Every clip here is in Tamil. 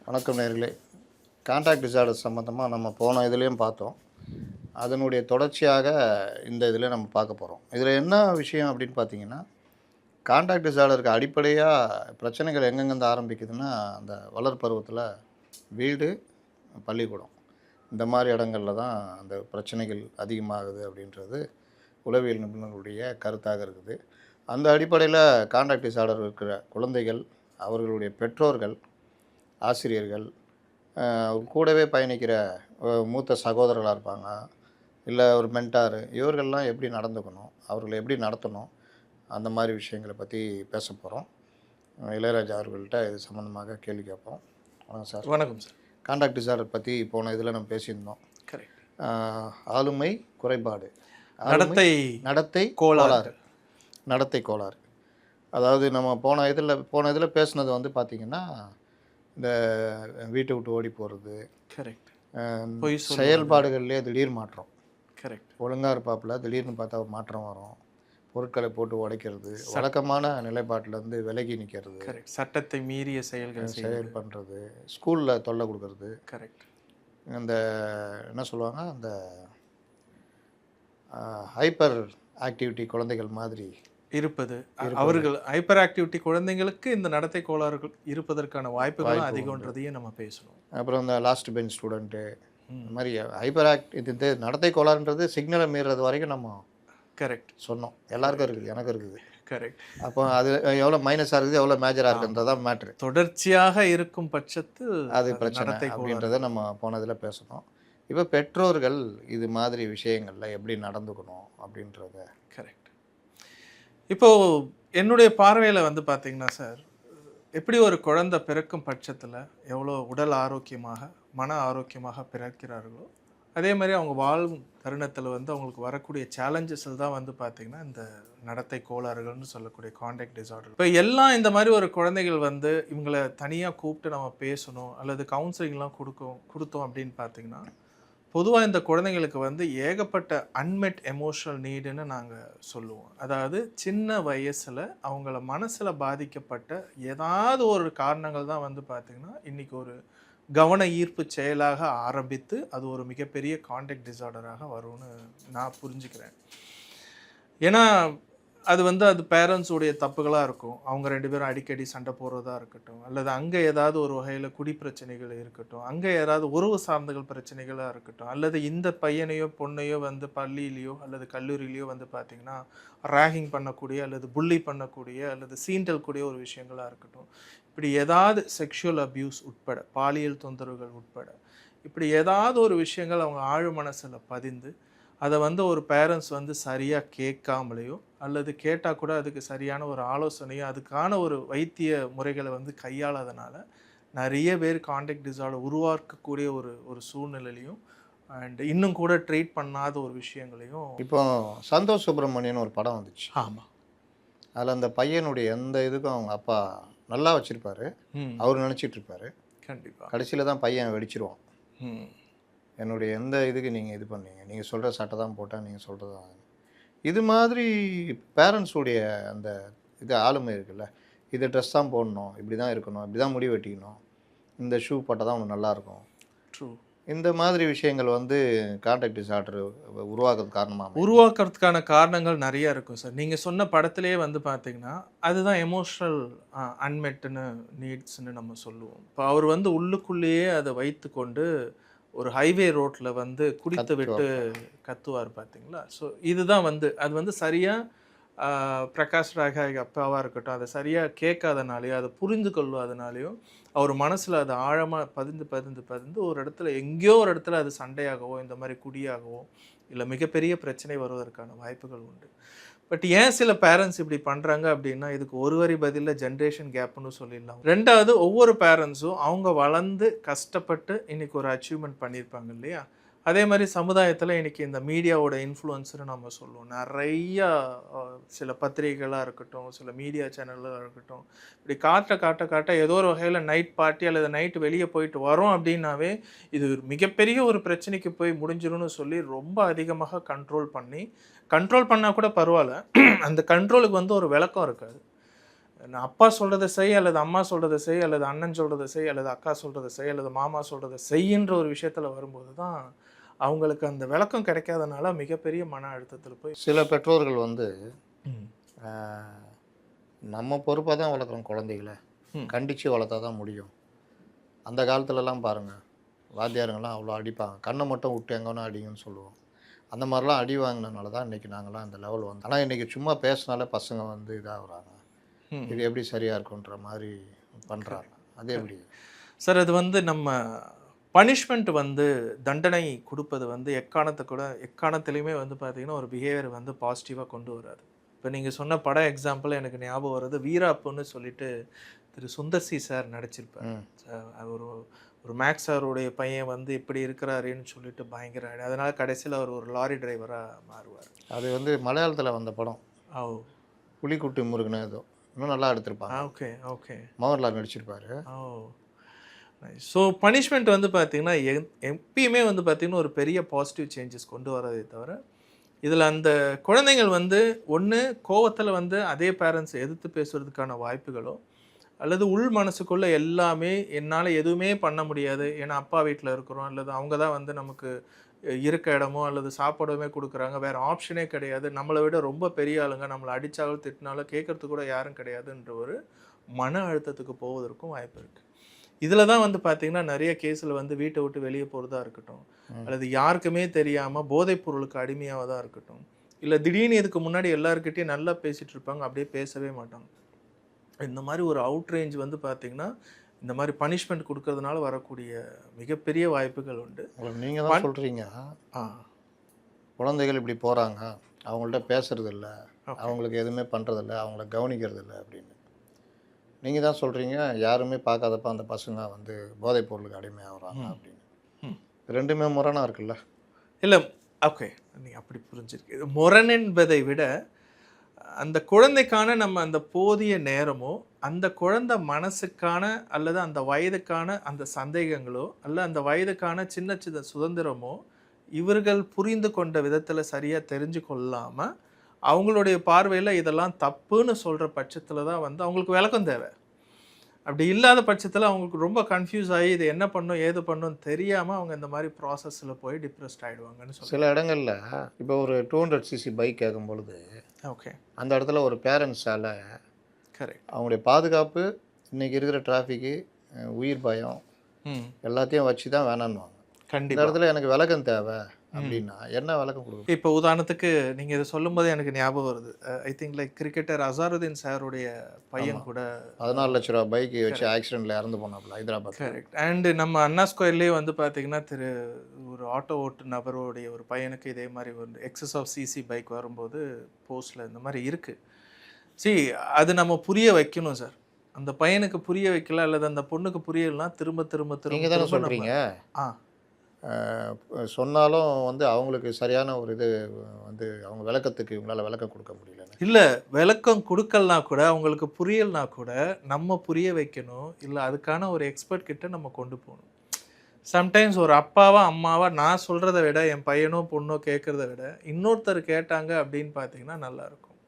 வணக்கம் நேயர்களே. கான்ட்ராக்ட் டிஸார்டர் சம்மந்தமாக நம்ம போன இதுலேயும் பார்த்தோம். அதனுடைய தொடர்ச்சியாக இந்த இதில் நம்ம பார்க்க போகிறோம். இதில் என்ன விஷயம் அப்படின்னு பார்த்தீங்கன்னா, கான்ட்ராக்ட் டிஸார்டருக்கு அடிப்படையாக பிரச்சனைகள் எங்கெங்கேருந்து ஆரம்பிக்குதுன்னா, அந்த வளர் பருவத்தில் வீடு, பள்ளிக்கூடம் இந்த மாதிரி இடங்கள்ல தான் அந்த பிரச்சனைகள் அதிகமாகுது அப்படின்றது உளவியல் நிபுணர்களுடைய கருத்தாக இருக்குது. அந்த அடிப்படையில் கான்ட்ராக்ட் டிஸார்டர் இருக்கிற குழந்தைகள், அவர்களுடைய பெற்றோர்கள், ஆசிரியர்கள், அவங்க கூடவே பயணிக்கிற மூத்த சகோதரர்களாக இருப்பாங்க, இல்லை ஒரு மென்டாரு, இவர்கள்லாம் எப்படி நடந்துக்கணும், அவர்களை எப்படி நடத்தணும், அந்த மாதிரி விஷயங்களை பற்றி பேச போகிறோம். இளையராஜா அவர்கள்ட்ட இது சம்மந்தமாக கேள்வி கேட்போம். வணக்கம் சார். வணக்கம் சார். கான்ட்ராக்ட் டிஸார்டர் பற்றி போன இதில் நம்ம பேசியிருந்தோம். கரெக்ட். ஆளுமை குறைபாடு, நடத்தை கோளாறு, நடத்தை கோளாறு. அதாவது நம்ம போன இதில் பேசுனது வந்து பார்த்திங்கன்னா, இந்த வீட்டை விட்டு ஓடி போகிறது, கரெக்ட், செயல்பாடுகள்லேயே திடீர் மாற்றம். கரெக்ட். ஒழுங்காக இருப்பாப்புல திடீர்னு பார்த்தா ஒரு மாற்றம் வரும், பொருட்களை போட்டு உடைக்கிறது, வழக்கமான நிலைப்பாட்டிலேருந்து விலகி நிற்கிறது, கரெக்ட், சட்டத்தை மீறிய செயல் பண்ணுறது, ஸ்கூலில் தொல்லை கொடுக்கறது, கரெக்ட், அந்த என்ன சொல்லுவாங்க, அந்த ஹைப்பர் ஆக்டிவிட்டி குழந்தைகள் மாதிரி இருப்பது. அவர்கள் ஹைப்பர் ஆக்டிவிட்டி குழந்தைங்களுக்கு இந்த நடத்தை கோளாறுகள் இருப்பதற்கான வாய்ப்புகள் அதிகம்ன்றதையும் நம்ம பேசணும். அப்புறம் இந்த லாஸ்ட் பெஞ்ச் ஸ்டூடெண்ட்டு, இந்த மாதிரி ஹைப்பர் இது நடத்தை கோளாறுன்றது சிக்னலை மீறது வரைக்கும் நம்ம கரெக்ட் சொன்னோம். எல்லாருக்கும் இருக்குது, எனக்கு இருக்குது. கரெக்ட். அப்போ அது எவ்வளோ மைனஸாக இருக்குது, எவ்வளோ மேஜராக இருக்குன்றதான் மேட்ரு. தொடர்ச்சியாக இருக்கும் பட்சத்தில் அது பிரச்சனை அப்படின்றத நம்ம போனதில் பேசணும். இப்போ பெற்றோர்கள் இது மாதிரி விஷயங்களில் எப்படி நடந்துக்கணும் அப்படின்றத. கரெக்ட். இப்போது என்னுடைய பார்வையில் வந்து பார்த்திங்கன்னா சார், எப்படி ஒரு குழந்தை பிறக்கும் பட்சத்தில் எவ்வளோ உடல் ஆரோக்கியமாக மன ஆரோக்கியமாக பிறக்கிறார்களோ, அதே மாதிரி அவங்க வாழும் தருணத்தில் வந்து அவங்களுக்கு வரக்கூடிய சேலஞ்சஸில் தான் வந்து பார்த்திங்கன்னா இந்த நடத்தை கோளாறுகள்னு சொல்லக்கூடிய கான்டாக்ட் டிஸார்டர். இப்போ எல்லாம் இந்த மாதிரி ஒரு குழந்தைகள் வந்து இவங்களை தனியாக கூப்பிட்டு நம்ம பேசணும் அல்லது கவுன்சிலிங்லாம் கொடுத்தோம் அப்படின்னு பார்த்திங்கன்னா, பொதுவாக இந்த குழந்தைங்களுக்கு வந்து ஏகப்பட்ட அன்மெட் எமோஷனல் நீடுன்னு நாங்கள் சொல்லுவோம். அதாவது சின்ன வயசில் அவங்கள மனசில் பாதிக்கப்பட்ட ஏதாவது ஒரு காரணங்கள் தான் வந்து பார்த்திங்கன்னா இன்றைக்கி ஒரு கவன ஈர்ப்பு செயலாக ஆரம்பித்து அது ஒரு மிகப்பெரிய கான்டாக்ட் டிஸார்டராக வரும்னு நான் புரிஞ்சுக்கிறேன். ஏன்னா அது பேரண்ட்ஸுடைய தப்புகளாக இருக்கும். அவங்க 2 பேரும் அடிக்கடி சண்டை போடுறதா இருக்கட்டும், அல்லது அங்கே ஏதாவது ஒரு வகையில் குடி பிரச்சனைகள் இருக்கட்டும், அங்கே ஏதாவது உறவு சார்ந்தகள் பிரச்சனைகளாக இருக்கட்டும், அல்லது இந்த பையனையோ பொண்ணையோ வந்து பள்ளியிலையோ அல்லது கல்லூரியிலையோ வந்து பார்த்திங்கன்னா ரேகிங் பண்ணக்கூடிய அல்லது புள்ளி பண்ணக்கூடிய அல்லது சீண்டல் கூடிய ஒரு விஷயங்களாக இருக்கட்டும், இப்படி ஏதாவது செக்ஷுவல் அப்யூஸ் உட்பட, பாலியல் தொந்தரவுகள் உட்பட, இப்படி ஏதாவது ஒரு விஷயங்கள் அவங்க ஆழ மனசில் பதிந்து அதை வந்து ஒரு பேரண்ட்ஸ் வந்து சரியாக கேட்காமலையோ அல்லது கேட்டால் கூட அதுக்கு சரியான ஒரு ஆலோசனையோ அதுக்கான ஒரு வைத்திய முறைகளை வந்து கையாளாதனால நிறைய பேர் கான்டாக்ட் டிஸார்டர் உருவாக்கக்கூடிய ஒரு சூழ்நிலையிலையும் அண்ட் இன்னும் கூட ட்ரீட் பண்ணாத ஒரு விஷயங்களையும். இப்போ சந்தோஷ் சுப்ரமணியன் ஒரு படம் வந்துச்சு. ஆமாம். அதில் அந்த பையனுடைய எந்த இதுக்கும் அவங்க அப்பா நல்லா வச்சுருப்பாரு, அவர் நினச்சிட்டு இருப்பாரு. கண்டிப்பாக கடைசியில் தான் பையன் வெடிச்சிருவான். என்னுடைய எந்த இதுக்கு நீங்கள் இது பண்ணீங்க, நீங்கள் சொல்கிற சட்டை தான் போட்டால் நீங்கள் சொல்கிறது தான். இது மாதிரி பேரண்ட்ஸுடைய அந்த இது ஆளுமை இருக்குல்ல, இது ட்ரெஸ் தான் போடணும், இப்படி தான் இருக்கணும், இப்படி தான் முடி வெட்டிக்கணும், இந்த ஷூ போட்டால் தான் உனக்கு நல்லாயிருக்கும், ட்ரூ, இந்த மாதிரி விஷயங்கள் வந்து கான்டாக்ட் டிஸார்டர் உருவாக்குறதுக்கான காரணங்கள் நிறைய இருக்கும் சார். நீங்கள் சொன்ன படத்திலே வந்து பார்த்தீங்கன்னா அதுதான் எமோஷ்னல் அன்மெட்னு நீட்ஸ்ன்னு நம்ம சொல்லுவோம். இப்போ அவர் வந்து உள்ளுக்குள்ளேயே அதை வைத்து கொண்டு ஒரு ஹைவே ரோட்டில் வந்து குடித்து விட்டு கத்துவார் பார்த்தீங்களா. ஸோ இதுதான் அது வந்து சரியாக பிரகாஷ் ராஜ் அப்பாவாக இருக்கட்டும், அதை சரியாக கேட்காதனாலேயோ அதை புரிந்து கொள்வாதனாலேயோ அவர் மனசில் அது ஆழமாக பதிந்து ஒரு இடத்துல எங்கேயோ ஒரு இடத்துல அது சண்டையாகவோ இந்த மாதிரி குடியாகவோ இல்லை மிகப்பெரிய பிரச்சனை வருவதற்கான வாய்ப்புகள் உண்டு. பட் ஏன் சில பேரண்ட்ஸ் இப்படி பண்ணுறாங்க அப்படின்னா, இதுக்கு ஒரு வரி பதிலில் ஜென்ரேஷன் கேப்னு சொல்லிடலாம். 2வது, ஒவ்வொரு பேரண்ட்ஸும் அவங்க வளர்ந்து கஷ்டப்பட்டு இன்றைக்கி ஒரு அச்சீவ்மெண்ட் பண்ணியிருப்பாங்க இல்லையா. அதே மாதிரி சமுதாயத்தில் இன்றைக்கி இந்த மீடியாவோட இன்ஃப்ளூயன்ஸ்னு நம்ம சொல்லுவோம். நிறையா சில பத்திரிகைகளாக இருக்கட்டும், சில மீடியா சேனலாக இருக்கட்டும், இப்படி காட்ட ஏதோ ஒரு வகையில் நைட் பார்ட்டி அல்லது நைட்டு வெளியே போயிட்டு வரோம் அப்படின்னாவே இது மிகப்பெரிய ஒரு பிரச்சனைக்கு போய் முடிஞ்சிடும்னு சொல்லி ரொம்ப அதிகமாக கண்ட்ரோல் பண்ணால் கூட பரவாயில்ல, அந்த கண்ட்ரோலுக்கு வந்து ஒரு விளக்கம் இருக்காது. நான் அப்பா சொல்றதை செய் அல்லது அம்மா சொல்றதை செய் அல்லது அண்ணன் சொல்றதை செய் அல்லது அக்கா சொல்றதை செய் அல்லது மாமா சொல்றதை செய்யின்ற ஒரு விஷயத்துல வரும்போது தான் அவங்களுக்கு அந்த விளக்கம் கிடைக்காதனால மிகப்பெரிய மன அழுத்தத்துல போய் சில பெற்றோர்கள் வந்து ம். ஆஹ், நம்ம பொறுப்பாக தான் வளர்க்குறோம் குழந்தைகளை, ம். கண்டித்து வளர்த்தா தான் முடியும். அந்த காலத்துலலாம் பாருங்கள், வாத்தியாருங்கெல்லாம் அவ்வளோ அடிப்பாங்க, கண்ணை மட்டும் விட்டு எங்கன்னா அடிங்கன்னு சொல்லுவோம். அந்த மாதிரிலாம் அடி வாங்கினதுனால தான் இன்றைக்கி நாங்களாம் அந்த லெவல் வந்து. ஆனால் இன்றைக்கி சும்மா பேசினாலே பசங்க வந்து இதாகிறாங்க. ம். இது எப்படி சரியாக இருக்குன்ற மாதிரி பண்ணுறாங்க. அது எப்படி? சார் அது வந்து நம்ம பனிஷ்மெண்ட் வந்து தண்டனை கொடுப்பது வந்து எக்காரணத்திலையுமே வந்து பார்த்தீங்கன்னா ஒரு பிஹேவியர் வந்து பாசிட்டிவாக கொண்டு வராது. இப்போ நீங்கள் சொன்ன படம் எக்ஸாம்பிள் எனக்கு ஞாபகம் வருது. வீராப்புன்னு சொல்லிட்டு திரு சுந்தர் சி சார் நடிச்சிருப்பார். ம். ஒரு ஒரு மேக்ஸ் சாருடைய பையன் வந்து இப்படி இருக்கிறாருன்னு சொல்லிட்டு பயங்கர அதனால கடைசியில் அவர் ஒரு லாரி டிரைவராக மாறுவார். அது வந்து மலையாளத்தில் வந்த படம், ஓ புலிக்குட்டி முருகன் ஏதோ, இன்னும் நல்லா எடுத்திருப்பாங்க. ஓகே ஓகே மோகன்லால் நடிச்சிருப்பாரு. ஓ ஸோ பனிஷ்மெண்ட் வந்து பார்த்தீங்கன்னா எப்பயுமே வந்து பார்த்தீங்கன்னா ஒரு பெரிய பாசிட்டிவ் சேஞ்சஸ் கொண்டு வரதே தவிர இதில் அந்த குழந்தைகள் வந்து ஒன்று கோவத்தில் வந்து அதே பேரண்ட்ஸ் எதிர்த்து பேசுறதுக்கான வாய்ப்புகளோ அல்லது உள் மனசுக்குள்ளே எல்லாமே என்னால் எதுவுமே பண்ண முடியாது ஏன்னா அப்பா வீட்டில் இருக்கிறோம் அல்லது அவங்க தான் வந்து நமக்கு இருக்க இடமோ அல்லது சாப்பாடுமே கொடுக்குறாங்க, வேறு ஆப்ஷனே கிடையாது, நம்மளை விட ரொம்ப பெரிய ஆளுங்க, நம்மளை அடித்தாலும் திட்டினாலும் கேட்கறதுக்கு கூட யாரும் கிடையாதுன்ற ஒரு மன அழுத்தத்துக்கு போவதற்கும் வாய்ப்பு இருக்குது. இதில் தான் வந்து பார்த்திங்கன்னா நிறைய கேஸில் வந்து வீட்டை விட்டு வெளியே போகிறதா இருக்கட்டும் அல்லது யாருக்குமே தெரியாமல் போதைப் பொருளுக்கு அடிமையாக தான் இருக்கட்டும், இல்லை திடீர்னு இதுக்கு முன்னாடி எல்லாருக்கிட்டையும் நல்லா பேசிகிட்டு இருப்பாங்க, அப்படியே பேசவே மாட்டாங்க. இந்த மாதிரி ஒரு அவுட் ரேஞ்ச் வந்து பார்த்திங்கன்னா இந்த மாதிரி பனிஷ்மெண்ட் கொடுக்கறதுனால வரக்கூடிய மிகப்பெரிய வாய்ப்புகள் உண்டு. நீங்கள் தான் சொல்கிறீங்க குழந்தைகள் இப்படி போகிறாங்க, அவங்கள்ட்ட பேசுறது இல்லை, அவங்களுக்கு எதுவுமே பண்ணுறதில்ல, அவங்கள கவனிக்கிறது இல்லை அப்படின்னு. நீங்கள் தான் சொல்கிறீங்க யாருமே பார்க்காதப்ப அந்த பசங்க வந்து போதைப் பொருளுக்கு அடிமையாகிறாங்க அப்படின்னு. ரெண்டுமே முரணாக இருக்குல்ல? இல்லை, ஓகே, நீ அப்படி புரிஞ்சிருக்கு. முரண் என்பதை விட அந்த குழந்தைக்கான நம்ம அந்த போதிய நேரமோ அந்த குழந்தை மனசுக்கான அல்லது அந்த வயதுக்கான அந்த சந்தேகங்களோ அல்ல அந்த வயதுக்கான சின்ன சின்ன சுதந்திரமோ இவர்கள் புரிந்து கொண்ட விதத்தில் சரியாக தெரிஞ்சு கொள்ளாமல் அவங்களுடைய பார்வையில் இதெல்லாம் தப்புன்னு சொல்கிற பட்சத்தில் தான் வந்து அவங்களுக்கு விளக்கம் தேவை. அப்படி இல்லாத பட்சத்தில் அவங்களுக்கு ரொம்ப கன்ஃபியூஸ் ஆகி இது என்ன பண்ணும் ஏது பண்ணும் தெரியாமல் அவங்க இந்த மாதிரி ப்ராசஸில் போய் டிப்ரெஸ்ட் ஆகிடுவாங்கன்னு சொல்லி. சில இடங்களில் இப்போ ஒரு 200cc பைக் கேட்கும் பொழுது ஓகே அந்த இடத்துல ஒரு பேரண்ட்ஸால் கரெக்ட் அவங்களுடைய பாதுகாப்பு, இன்றைக்கி இருக்கிற டிராஃபிக்கு, உயிர் பயம் எல்லாத்தையும் வச்சு தான் வேணான்னுவாங்க. இந்த இடத்துல எனக்கு விளக்கம் தேவை அப்படின்னா என்ன விளக்கம் கொடுக்கும்? இப்போ உதாரணத்துக்கு நீங்கள் இதை சொல்லும்போது எனக்கு ஞாபகம் வருது. I think like cricketer Azharuddin சாருடைய பையன் கூட 14 லட்ச ரூபா பைக்கு வச்சு ஆக்சிடென்ட்டில் இறந்து போனாப்புல ஹைதராபாத். கரெக்ட். அண்டு நம்ம அண்ணா ஸ்கொயர்லேயே வந்து பார்த்தீங்கன்னா ஒரு ஆட்டோ ஓட்டு நபருடைய ஒரு பையனுக்கு இதே மாதிரி ஒரு எக்ஸஸ் ஆஃப் சிசி பைக் வரும்போது போஸ்ட்டில் இந்த மாதிரி இருக்குது. அது நம்ம புரிய வைக்கணும் சார். அந்த பையனுக்கு புரிய வைக்கல அல்லது அந்த பொண்ணுக்கு புரியலாம் திரும்ப திரும்ப திரும்ப நீங்கள் தானே சொல்கிறீங்க சொன்னாலும் வந்து அவங்களுக்கு சரியான ஒரு இது வந்து அவங்க விளக்கத்துக்கு இவங்களால விளக்கம் கொடுக்க முடியல. இல்லை, விளக்கம் கொடுக்கலனா கூட அவங்களுக்கு புரியலனா கூட நம்ம புரிய வைக்கணும், இல்லை அதுக்கான ஒரு எக்ஸ்பர்ட் கிட்ட நம்ம கொண்டு போகணும். சம்டைம்ஸ் ஒரு அப்பாவா அம்மாவா நான் சொல்கிறத விட என் பையனோ பொண்ணோ கேட்குறத விட இன்னொருத்தர் கேட்டாங்க அப்படின்னு பார்த்தீங்கன்னா நல்லாயிருக்கும்.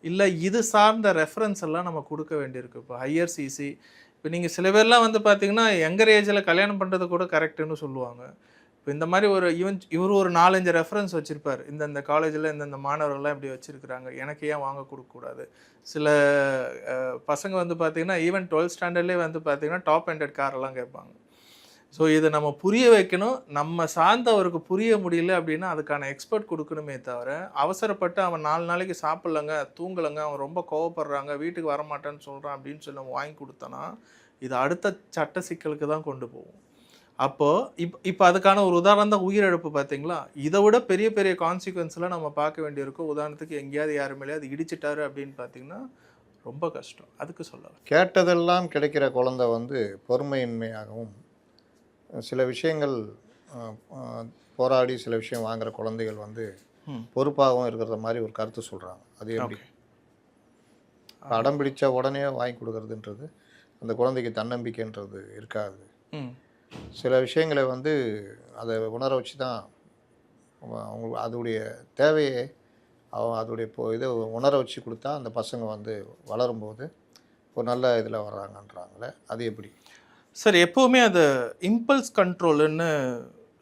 இல்லை இது சார்ந்த ரெஃபரன்ஸ் எல்லாம் நம்ம கொடுக்க வேண்டியிருக்கு. இப்போ ஹையர் சிசி, இப்போ நீங்கள் சில பேர்லாம் வந்து பார்த்தீங்கன்னா யங்கர் ஏஜில் கல்யாணம் பண்ணுறது கூட கரெக்டுன்னு சொல்லுவாங்க. இப்போ இந்த மாதிரி இவர் ஒரு 4-5 ரெஃபரன்ஸ் வச்சுருப்பார், இந்தந்த காலேஜில் இந்தந்த மாணவர்கள்லாம் இப்படி வச்சுருக்குறாங்க, எனக்கு ஏன் வாங்க கொடுக்கக்கூடாது. சில பசங்க வந்து பார்த்திங்கன்னா ஈவன் 12th ஸ்டாண்டர்ட்லேயே வந்து பார்த்திங்கன்னா டாப் ஹண்ட்ரட் காரெல்லாம் கேட்பாங்க. ஸோ இதை நம்ம புரிய வைக்கணும். நம்ம சார்ந்தவருக்கு புரிய முடியல அப்படின்னா அதுக்கான எக்ஸ்பர்ட் கொடுக்கணுமே தவிர அவசரப்பட்டு அவன் 4 நாளைக்கு சாப்பிட்லங்க தூங்கலைங்க அவன் ரொம்ப கோவப்படுறாங்க வீட்டுக்கு வரமாட்டேன்னு சொல்கிறான் அப்படின்னு சொல்லி நம்ம வாங்கி கொடுத்தோன்னா இது அடுத்த சட்ட சிக்கலுக்கு தான் கொண்டு போகும். அப்போது இப்போ அதுக்கான ஒரு உதாரணம் தான் உயிரிழப்பு. பார்த்தீங்களா, இதை விட பெரிய பெரிய கான்சிக்வன்ஸ்லாம் நம்ம பார்க்க வேண்டியிருக்கும். உதாரணத்துக்கு எங்கேயாவது யாருமேலே அது இடிச்சிட்டாரு அப்படின்னு பார்த்தீங்கன்னா ரொம்ப கஷ்டம். அதுக்கு சொல்லலாம் கேட்டதெல்லாம் கிடைக்கிற குழந்தை வந்து பொறுமையின்மையாகவும் சில விஷயங்கள் போராடி சில விஷயம் வாங்குகிற குழந்தைகள் வந்து பொறுப்பாகவும் இருக்கிறத மாதிரி ஒரு கருத்து சொல்கிறாங்க. அது எப்படி அடம் பிடிச்ச உடனே வாங்கி கொடுக்கறதுன்றது அந்த குழந்தைக்கு தன்னம்பிக்கைன்றது இருக்காது. சில விஷயங்களை வந்து அதை உணர வச்சு தான் அவங்க அதோடைய தேவையை அதோடைய இதை உணர வச்சு கொடுத்தா அந்த பசங்க வந்து வளரும்போது ஒரு நல்ல இதில் வர்றாங்கன்றாங்களே, அது எப்படி? சார் எப்போவுமே அது இம்பல்ஸ் கண்ட்ரோலுன்னு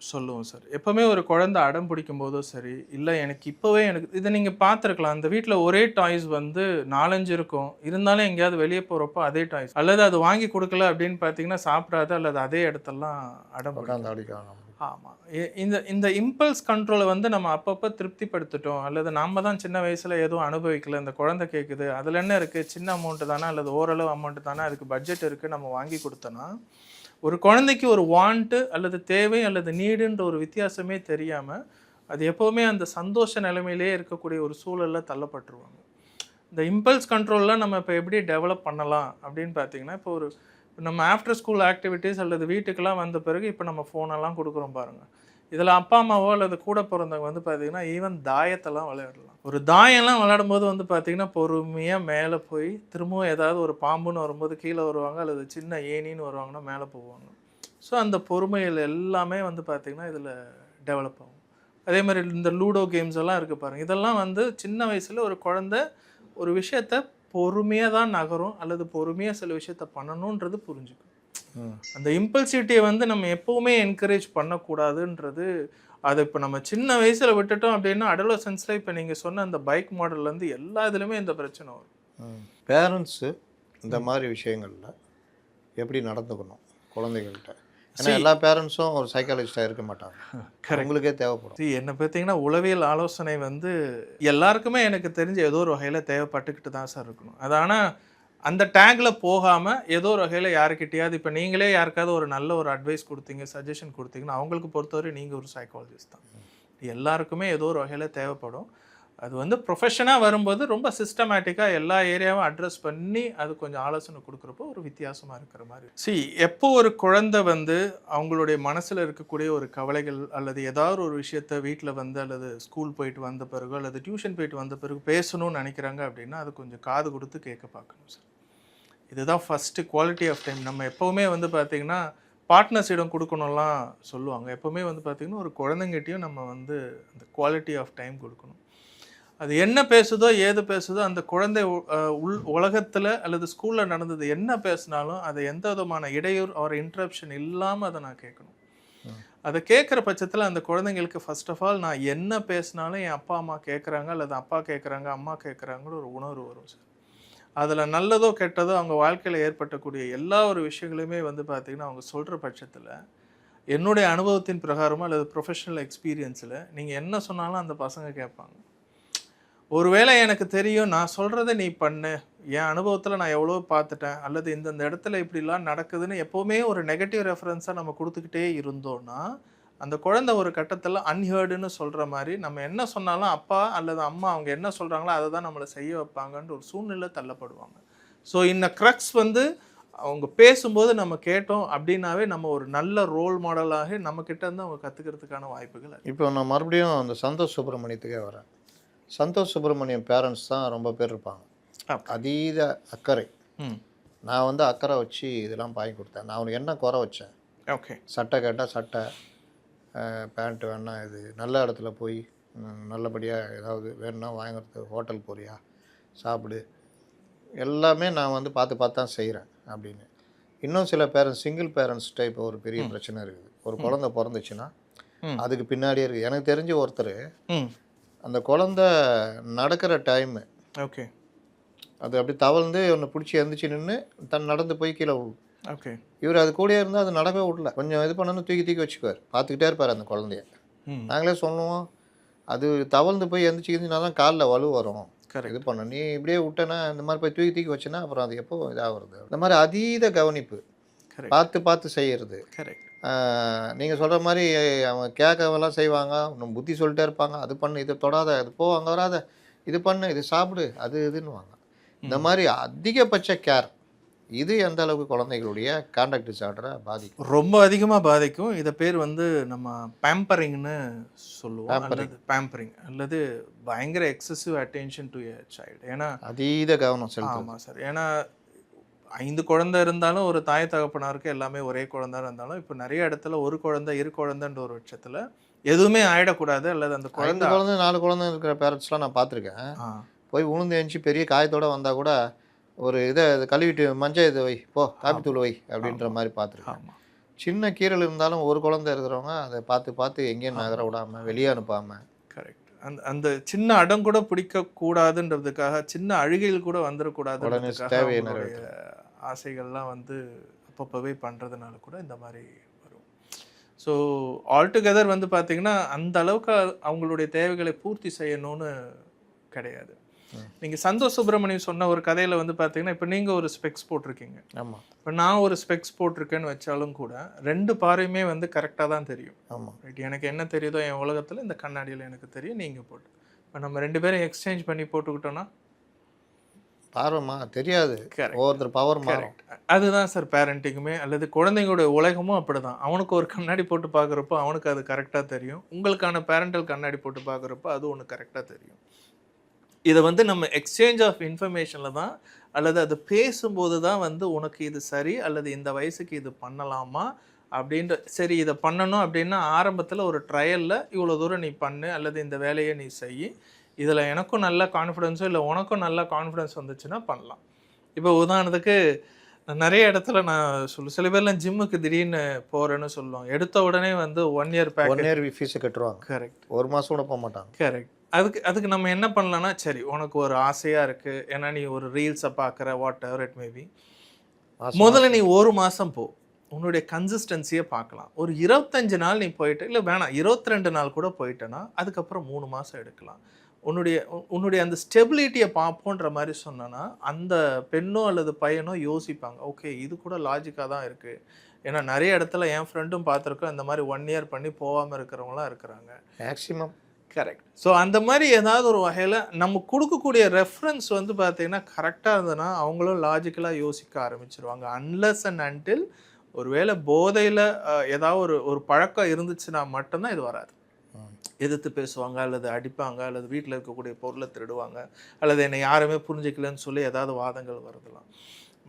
சொல்லுவோம் சார். எப்போவுமே ஒரு குழந்தை அடம் பிடிக்கும் போதும் சரி, இல்லை எனக்கு இப்போவே எனக்கு இதை நீங்கள் பார்த்துருக்கலாம். அந்த வீட்டில் ஒரே டாய்ஸ் வந்து 4, 5 இருக்கும். இருந்தாலும் எங்கேயாவது வெளியே போகிறப்போ அதே டாய்ஸ், அல்லது அது வாங்கி கொடுக்கல அப்படின்னு பார்த்தீங்கன்னா சாப்பிடாது, அல்லது அதே இடத்தெல்லாம் அடம் பிடிக்கும். உட்காந்து அடிக்கிறாங்க. ஆமாம். இந்த இந்த இம்பல்ஸ் கண்ட்ரோலை வந்து நம்ம அப்பப்போ திருப்திப்படுத்திட்டோம், அல்லது நம்ம தான் சின்ன வயசில் எதுவும் அனுபவிக்கல, இந்த குழந்தை கேட்குது, அதில் என்ன இருக்குது, சின்ன அமௌண்ட்டு தானே அல்லது ஓரளவு அமௌண்ட்டு தானே, அதுக்கு பட்ஜெட் இருக்குது, நம்ம வாங்கி கொடுத்தோன்னா ஒரு குழந்தைக்கு ஒரு வாண்ட்டு அல்லது தேவை அல்லது நீடுன்ற ஒரு வித்தியாசமே தெரியாமல் அது எப்போவுமே அந்த சந்தோஷ நிலைமையிலே இருக்கக்கூடிய ஒரு சூழலில் தள்ளப்பட்டுருவாங்க. இந்த இம்பல்ஸ் கண்ட்ரோல்லாம் நம்ம இப்போ எப்படி டெவலப் பண்ணலாம் அப்படின்னு பார்த்தீங்கன்னா, இப்போ ஒரு நம்ம ஆஃப்டர் ஸ்கூல் ஆக்டிவிட்டீஸ் அல்லது வீட்டுக்கெல்லாம் வந்த பிறகு இப்போ நம்ம ஃபோனெல்லாம் கொடுக்குறோம் பாருங்கள். இதில் அப்பா அம்மாவோ அல்லது கூட பிறந்தவங்க வந்து பார்த்திங்கன்னா ஈவன் தாயத்தெல்லாம் விளையாடலாம். ஒரு தாயம்லாம் விளையாடும்போது வந்து பார்த்திங்கன்னா பொறுமையாக மேலே போய் திரும்பவும் ஏதாவது ஒரு பாம்புன்னு வரும்போது கீழே வருவாங்க, அல்லது சின்ன ஏணின்னு வருவாங்கன்னா மேலே போவாங்க. ஸோ அந்த பொறுமைகள் எல்லாமே வந்து பார்த்திங்கன்னா இதில் டெவலப் ஆகும். அதே மாதிரி இந்த லூடோ கேம்ஸ் எல்லாம் இருக்குது பாருங்கள். இதெல்லாம் வந்து சின்ன வயசில் ஒரு குழந்தை ஒரு விஷயத்தை பொறுமையாக தான் நகரும், அல்லது பொறுமையாக சில விஷயத்த பண்ணணுன்றது புரிஞ்சுக்கும். அந்த இம்பல்சிவிட்டியை வந்து நம்ம எப்போவுமே என்கரேஜ் பண்ணக்கூடாதுன்றது. அதை இப்போ நம்ம சின்ன வயசில் விட்டுட்டோம் அப்படின்னா அடோலசன்ஸில் இப்போ நீங்கள் சொன்ன அந்த பைக் மாடல்லேருந்து எல்லா இதுலையுமே இந்த பிரச்சனை வரும். பேரண்ட்ஸு இந்த மாதிரி விஷயங்களில் எப்படி நடந்துக்கணும் குழந்தைகள்கிட்ட? ஏன்னா எல்லா பேரண்ட்ஸும் ஒரு சைக்காலஜிஸ்டாக இருக்க மாட்டாங்க. உங்களுக்கே தேவைப்படும். என்னை பார்த்தீங்கன்னா உளவியல் ஆலோசனை வந்து எல்லாருக்குமே எனக்கு தெரிஞ்ச ஏதோ ஒரு வகையில் தேவைப்பட்டுக்கிட்டு தான் சார் இருக்கணும். அது ஆனால் அந்த டேக்ல போகாமல் ஏதோ ஒரு வகையில் யாருக்கிட்டையாவது, இப்போ நீங்களே யாருக்காவது ஒரு நல்ல ஒரு அட்வைஸ் கொடுத்தீங்க, சஜஷன் கொடுத்தீங்கன்னா அவங்களுக்கு பொறுத்தவரை நீங்கள் ஒரு சைக்காலஜிஸ்ட் தான். எல்லாருக்குமே ஏதோ ஒரு வகையில் தேவைப்படும். அது வந்து ப்ரொஃபஷனாக வரும்போது ரொம்ப சிஸ்டமேட்டிக்காக எல்லா ஏரியாவும் அட்ரஸ் பண்ணி அது கொஞ்சம் ஆலோசனை கொடுக்குறப்போ ஒரு வித்தியாசமாக இருக்கிற மாதிரி. எப்போ ஒரு குழந்தை வந்து அவங்களுடைய மனசில் இருக்கக்கூடிய ஒரு கவலைகள் அல்லது ஏதாவது ஒரு விஷயத்த வீட்டில் வந்து அல்லது ஸ்கூல் போயிட்டு வந்த பிறகு அல்லது டியூஷன் போயிட்டு வந்த பிறகு பேசணும்னு நினைக்கிறாங்க அப்படின்னா அது கொஞ்சம் காது கொடுத்து கேட்க பார்க்கணும் சார். இதுதான் ஃபஸ்ட்டு குவாலிட்டி ஆஃப் டைம். நம்ம எப்போவுமே வந்து பார்த்திங்கன்னா பார்ட்னர்ஸிடம் கொடுக்கணும்லாம் சொல்லுவாங்க. எப்போவுமே வந்து பார்த்திங்கன்னா ஒரு குழந்தைங்கிட்டையும் நம்ம வந்து அந்த குவாலிட்டி ஆஃப் டைம் கொடுக்கணும். அது என்ன பேசுதோ ஏது பேசுதோ அந்த குழந்தை உலகத்தில் அல்லது ஸ்கூலில் நடந்தது என்ன பேசினாலும் அதை எந்த விதமான இடையூறு ஒரு இன்ட்ரப்ஷன் இல்லாமல் அதை நான் கேட்கணும். அதை கேட்குற பட்சத்தில் அந்த குழந்தைங்களுக்கு ஃபர்ஸ்ட் ஆஃப் ஆல் நான் என்ன பேசினாலும் என் அப்பா அம்மா கேட்குறாங்க அல்லது அப்பா கேட்குறாங்க அம்மா கேட்குறாங்கன்னு ஒரு உணர்வு வரும் சார். அதில் நல்லதோ கெட்டதோ அவங்க வாழ்க்கையில் ஏற்பட்டக்கூடிய எல்லா ஒரு விஷயங்களுமே வந்து பார்த்திங்கன்னா அவங்க சொல்கிற பட்சத்தில் என்னுடைய அனுபவத்தின் பிரகாரமோ அல்லது ப்ரொஃபஷனல் எக்ஸ்பீரியன்ஸில் நீங்கள் என்ன சொன்னாலும் அந்த பசங்க கேட்பாங்க. ஒருவேளை எனக்கு தெரியும் நான் சொல்கிறத நீ பண்ணு, என் அனுபவத்தில் நான் எவ்வளோ பார்த்துட்டேன், அல்லது இந்தந்த இடத்துல இப்படிலாம் நடக்குதுன்னு எப்போவுமே ஒரு நெகட்டிவ் ரெஃபரன்ஸாக நம்ம கொடுத்துக்கிட்டே இருந்தோன்னா அந்த குழந்தை ஒரு கட்டத்தில் அன்ஹர்டுன்னு சொல்கிற மாதிரி நம்ம என்ன சொன்னாலும் அப்பா அல்லது அம்மா அவங்க என்ன சொல்கிறாங்களோ அதை தான் நம்மளை செய்ய வைப்பாங்கன்ற ஒரு சூழ்நிலை தள்ளப்படுவாங்க. ஸோ இந்த க்ரக்ஸ் வந்து அவங்க பேசும்போது நம்ம கேட்டோம் அப்படின்னாவே நம்ம ஒரு நல்ல ரோல் மாடலாக நம்மக்கிட்ட இருந்து அவங்க கற்றுக்கிறதுக்கான வாய்ப்புகள். இப்போ நான் மறுபடியும் அந்த சந்தோஷ் சுப்ரமணியத்துக்கே வரேன். சந்தோஷ் சுப்ரமணியம் பேரண்ட்ஸ் தான் ரொம்ப பேர் இருப்பாங்க. அதீத அக்கறை. நான் வந்து அக்கறை வச்சு இதெல்லாம் வாங்கி கொடுத்தேன். நான் அவனுக்கு என்ன குறை வச்சேன்? ஓகே, சட்டை கேட்டால் சட்டை, பேண்ட்டு வேணா, இது நல்ல இடத்துல போய் நல்லபடியாக ஏதாவது வேணும்னா வாங்கிறது, ஹோட்டல் போறியா சாப்பிடு, எல்லாமே நான் வந்து பார்த்து தான் செய்கிறேன் அப்படின்னு. இன்னும் சில பேரண்ட்ஸ் சிங்கிள் பேரண்ட்ஸ்கிட்ட இப்போ ஒரு பெரிய பிரச்சனை இருக்குது. ஒரு குழந்தை பிறந்துச்சுன்னா அதுக்கு பின்னாடியே இருக்குது. எனக்கு தெரிஞ்ச ஒருத்தர் அந்த குழந்தை நடக்கிற டைமு ஓகே அது அப்படி தவழ்ந்து ஒன்று பிடிச்சி எழுந்திரிச்சு நின்று நடந்து போய் கீழே விழும். ஓகே, இவர் அது கூட இருந்தால் அது நடக்கவே விடல. கொஞ்சம் இது பண்ணணும் தூக்கி வச்சுக்குவார், பார்த்துக்கிட்டே இருப்பார் அந்த குழந்தைய. நாங்களே சொல்லுவோம் அது தவழ்ந்து போய் எழுந்திரிச்சிக்கினா தான் காலில் வலு வரும், இது பண்ண நீ இப்படியே விட்டேன்னா இந்த மாதிரி போய் தூக்கி வச்சுன்னா அப்புறம் அது எப்போ இதாகிறது. இந்த மாதிரி அதீத கவனிப்பு, பார்த்து செய்கிறது. நீங்கள் சொல்கிற மாதிரி அவங்க கேட்கவெல்லாம் செய்வாங்க, இன்னும் புத்தி சொல்லிட்டே இருப்பாங்க. அது பண்ணு, இது தொடாத, அது போ, அங்கே வராத, இது பண்ணு, இது சாப்பிடு, அது இதுன்னுவாங்க. இந்த மாதிரி அதிகபட்ச கேர் இது எந்த அளவுக்கு குழந்தைகளுடைய கான்டாக்ட் டிஸார்டரை பாதிக்கும்? ரொம்ப அதிகமாக பாதிக்கும். இதை பேர் வந்து நம்ம பேம்பரிங்னு சொல்லுவோம். பேம்பரிங் அல்லது பயங்கர excessive attention to a child. ஏன்னா அதீத கவனம் செலுத்தும். ஆமாம் சார். ஏன்னா 5 குழந்தை இருந்தாலும் ஒரு தாய் தகப்பனாருக்கு எல்லாமே ஒரே குழந்தை இருந்தாலும் இப்போ நிறைய இடத்துல ஒரு குழந்தை 2 குழந்தைன்ற ஒரு பட்சத்தில் எதுவுமே ஆயிடக்கூடாது. அல்லது அந்த குழந்தை 4 குழந்தை இருக்கிற பேரண்ட்ஸ்லாம் நான் பார்த்துருக்கேன். போய் உளுந்து எழுந்துச்சி பெரிய காயத்தோடு வந்தால் கூட ஒரு இதை கழுவிட்டு மஞ்சள் இதை வை போ காப்பித்தூள் வை அப்படின்ற மாதிரி பார்த்துருக்கேன். ஆமாம். சின்ன கீரல் இருந்தாலும் ஒரு குழந்தை இருக்கிறவங்க அதை பார்த்து பார்த்து எங்கேயும் நகர விடாமல் வெளியே அனுப்பாமல். கரெக்ட். அந்த அந்த சின்ன அடம் கூட பிடிக்கக்கூடாதுன்றதுக்காக, சின்ன அழுகையில் கூட உடனே வந்துடக்கூடாதுன்றதுக்காக தேவையை அவங்களுடைய ஆசைகள்லாம் வந்து அப்பப்போவே பண்ணுறதுனால கூட இந்த மாதிரி வரும். ஸோ ஆல்டுகெதர் வந்து பார்த்தீங்கன்னா அந்த அளவுக்கு அவங்களுடைய தேவைகளை பூர்த்தி செய்யணும்னு கிடையாது. நீங்கள் சந்தோஷ் சுப்ரமணியம் சொன்ன ஒரு கதையில் வந்து பார்த்தீங்கன்னா, இப்போ நீங்கள் ஒரு ஸ்பெக்ஸ் போட்டிருக்கீங்க, ஆமாம் இப்போ நான் ஒரு ஸ்பெக்ஸ் போட்டிருக்கேன்னு வச்சாலும் கூட 2 பார்வையுமே வந்து கரெக்டாக தான் தெரியும். ஆமாம் ரைட். எனக்கு என்ன தெரியுதோ என் உலகத்தில் இந்த கண்ணாடியில் எனக்கு தெரியும், நீங்கள் போட்டு இப்போ நம்ம 2 பேரும் எக்ஸ்சேஞ்ச் பண்ணி போட்டுக்கிட்டோன்னா பார்வமா தெரியாது. கரெக்ட். ஒவ்வொருத்தர் பவர் மாறும். அதுதான் சார் பேரண்டிங்குமே, அல்லது குழந்தைங்களுடைய உலகமும் அப்படிதான். அவனுக்கு ஒரு கண்ணாடி போட்டு பார்க்குறப்போ அவனுக்கு அது கரெக்டாக தெரியும், உங்களுக்கான பேரண்டல் கண்ணாடி போட்டு பார்க்குறப்போ அது ஒன்று கரெக்டாக தெரியும். இதை வந்து நம்ம எக்ஸ்சேஞ்ச் ஆஃப் இன்ஃபர்மேஷனில் தான், அல்லது அது பேசும்போது தான் வந்து உனக்கு இது சரி அல்லது இந்த வயசுக்கு இது பண்ணலாமா அப்படின்ற, சரி இதை பண்ணணும் அப்படின்னா ஆரம்பத்தில் ஒரு ட்ரையலில் இவ்வளோ தூரம் நீ பண்ணு அல்லது இந்த வேலையை நீ செய், இதில் எனக்கும் நல்ல கான்ஃபிடென்ஸோ இல்லை உனக்கும் நல்ல கான்ஃபிடென்ஸ் வந்துச்சுன்னா பண்ணலாம். இப்போ உதாரணத்துக்கு நிறைய இடத்துல நான் சில பேர்லாம் ஜிம்முக்கு திடீர்னு போகிறேன்னு சொல்லுவாங்க, எடுத்த உடனே வந்து 1 இயர் 1 இயர் ஃபீஸை கட்டுருவாங்க. கரெக்ட். 1 மாதம் கூட போக மாட்டாங்க. கரெக்ட். அதுக்கு நம்ம என்ன பண்ணலாம்னா, சரி உனக்கு ஒரு ஆசையாக இருக்குது, ஏன்னா நீ ஒரு ரீல்ஸை பார்க்குற, வாட் எவர் இட் மேபி, முதல்ல நீ 1 மாதம் போ, உன்னுடைய கன்சிஸ்டன்சியை பார்க்கலாம். ஒரு 25 நாள் நீ போயிட்டு, இல்லை வேணாம் 22 நாள் கூட போயிட்டேன்னா அதுக்கப்புறம் 3 மாதம் எடுக்கலாம். உன்னுடைய அந்த ஸ்டெபிலிட்டியை பார்ப்போன்ற மாதிரி சொன்னோன்னா அந்த பெண்ணோ அல்லது பையனோ யோசிப்பாங்க, ஓகே இது கூட லாஜிக்காக தான் இருக்குது. ஏன்னா நிறைய இடத்துல என் ஃப்ரெண்டும் பார்த்துருக்கோம், இந்த மாதிரி 1 இயர் பண்ணி போகாமல் இருக்கிறவங்களாம் இருக்கிறாங்க மேக்ஸிமம். கரெக்ட். ஸோ அந்த மாதிரி ஏதாவது ஒரு வகையில் நம்ம கொடுக்கக்கூடிய ரெஃபரன்ஸ் வந்து பார்த்தீங்கன்னா கரெக்டாக இருந்ததுன்னா அவங்களும் லாஜிக்கலாக யோசிக்க ஆரம்பிச்சிருவாங்க. அன்லெஸ் அண்ட் அன்டில் ஒருவேளை போதையில் ஏதாவது ஒரு பழக்கம் இருந்துச்சுன்னா மட்டும்தான் இது வராது. எதிர்த்து பேசுவாங்க, அல்லது அடிப்பாங்க, அல்லது வீட்டில் இருக்கக்கூடிய பொருளை திருடுவாங்க, அல்லது என்னை யாருமே புரிஞ்சிக்கலன்னு சொல்லி ஏதாவது வாதங்கள் வருதலாம்.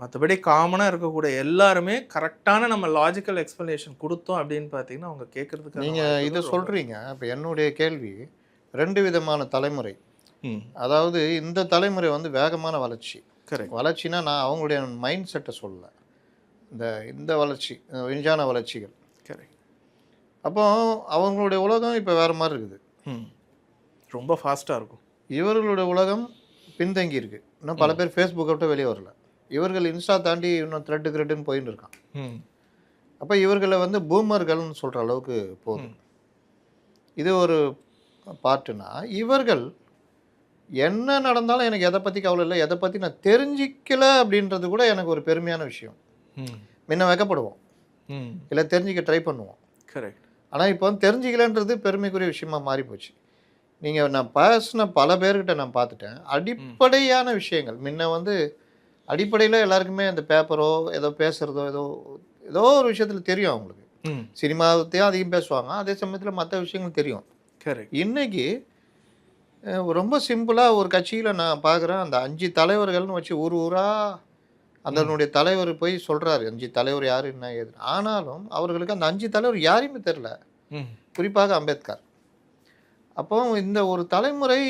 மற்றபடி காமனாக இருக்கக்கூடிய எல்லாருமே கரெக்டான நம்ம லாஜிக்கல் எக்ஸ்ப்ளனேஷன் கொடுத்தோம் அப்படின்னு பார்த்தீங்கன்னா அவங்க கேட்குறதுக்கு. நீங்கள் இதை சொல்கிறீங்க. இப்போ என்னுடைய கேள்வி 2 விதமான தலைமுறை. அதாவது இந்த தலைமுறை வந்து வேகமான வளர்ச்சி. கரெக்ட். வளர்ச்சினா நான் அவங்களுடைய மைண்ட் செட்டை சொல்லலை, இந்த வளர்ச்சி விஞ்ஞான வளர்ச்சிகள். கரெக்ட். அப்போ அவங்களுடைய உலகம் இப்போ வேறு மாதிரி இருக்குது, ரொம்ப ஃபாஸ்ட்டாக இருக்கும். இவர்களுடைய உலகம் பின்தங்கி இருக்கு. இன்னும் பல பேர் ஃபேஸ்புக்கை விட்டு வெளியே வரல. இவர்கள் இன்ஸ்டா தாண்டி இன்னும் த்ரெட்டுன்னு போயின்னு இருக்கான். அப்போ இவர்களை வந்து பூமர்கள்னு சொல்கிற அளவுக்கு போகுது. இது ஒரு பார்ட்டுனா, இவர்கள் என்ன நடந்தாலும் எனக்கு எதை பற்றி கவலை இல்லை, எதை பற்றி நான் தெரிஞ்சிக்கல அப்படின்றது கூட எனக்கு ஒரு பெருமையான விஷயம். முன்ன வைக்கப்படுவோம், இல்லை தெரிஞ்சிக்க ட்ரை பண்ணுவோம். கரெக்ட். ஆனால் இப்போ வந்து தெரிஞ்சிக்கலன்றது பெருமைக்குரிய விஷயமா மாறி போச்சு. நான் பேசின பல பேர்கிட்ட நான் பார்த்துட்டேன், அடிப்படையான விஷயங்கள் முன்ன வந்து அடிப்படையில் எல்லாருக்குமே அந்த பேப்பரோ ஏதோ பேசுகிறதோ ஏதோ ஒரு விஷயத்தில் தெரியும் அவங்களுக்கு. சினிமாவத்தையும் அதிகம் பேசுவாங்க, அதே சமயத்தில் மற்ற விஷயங்கள் தெரியும். கரெக்ட். இன்னைக்கு ரொம்ப சிம்பிளாக ஒரு கட்சியில் நான் பார்க்குறேன், அந்த 5 தலைவர்கள்னு வச்சு ஊராக அதனுடைய தலைவர் போய் சொல்கிறாரு 5 தலைவர் யார் என்ன ஏது. ஆனாலும் அவர்களுக்கு அந்த 5 தலைவர் யாரையுமே தெரில, குறிப்பாக அம்பேத்கர். அப்போ இந்த ஒரு தலைமுறை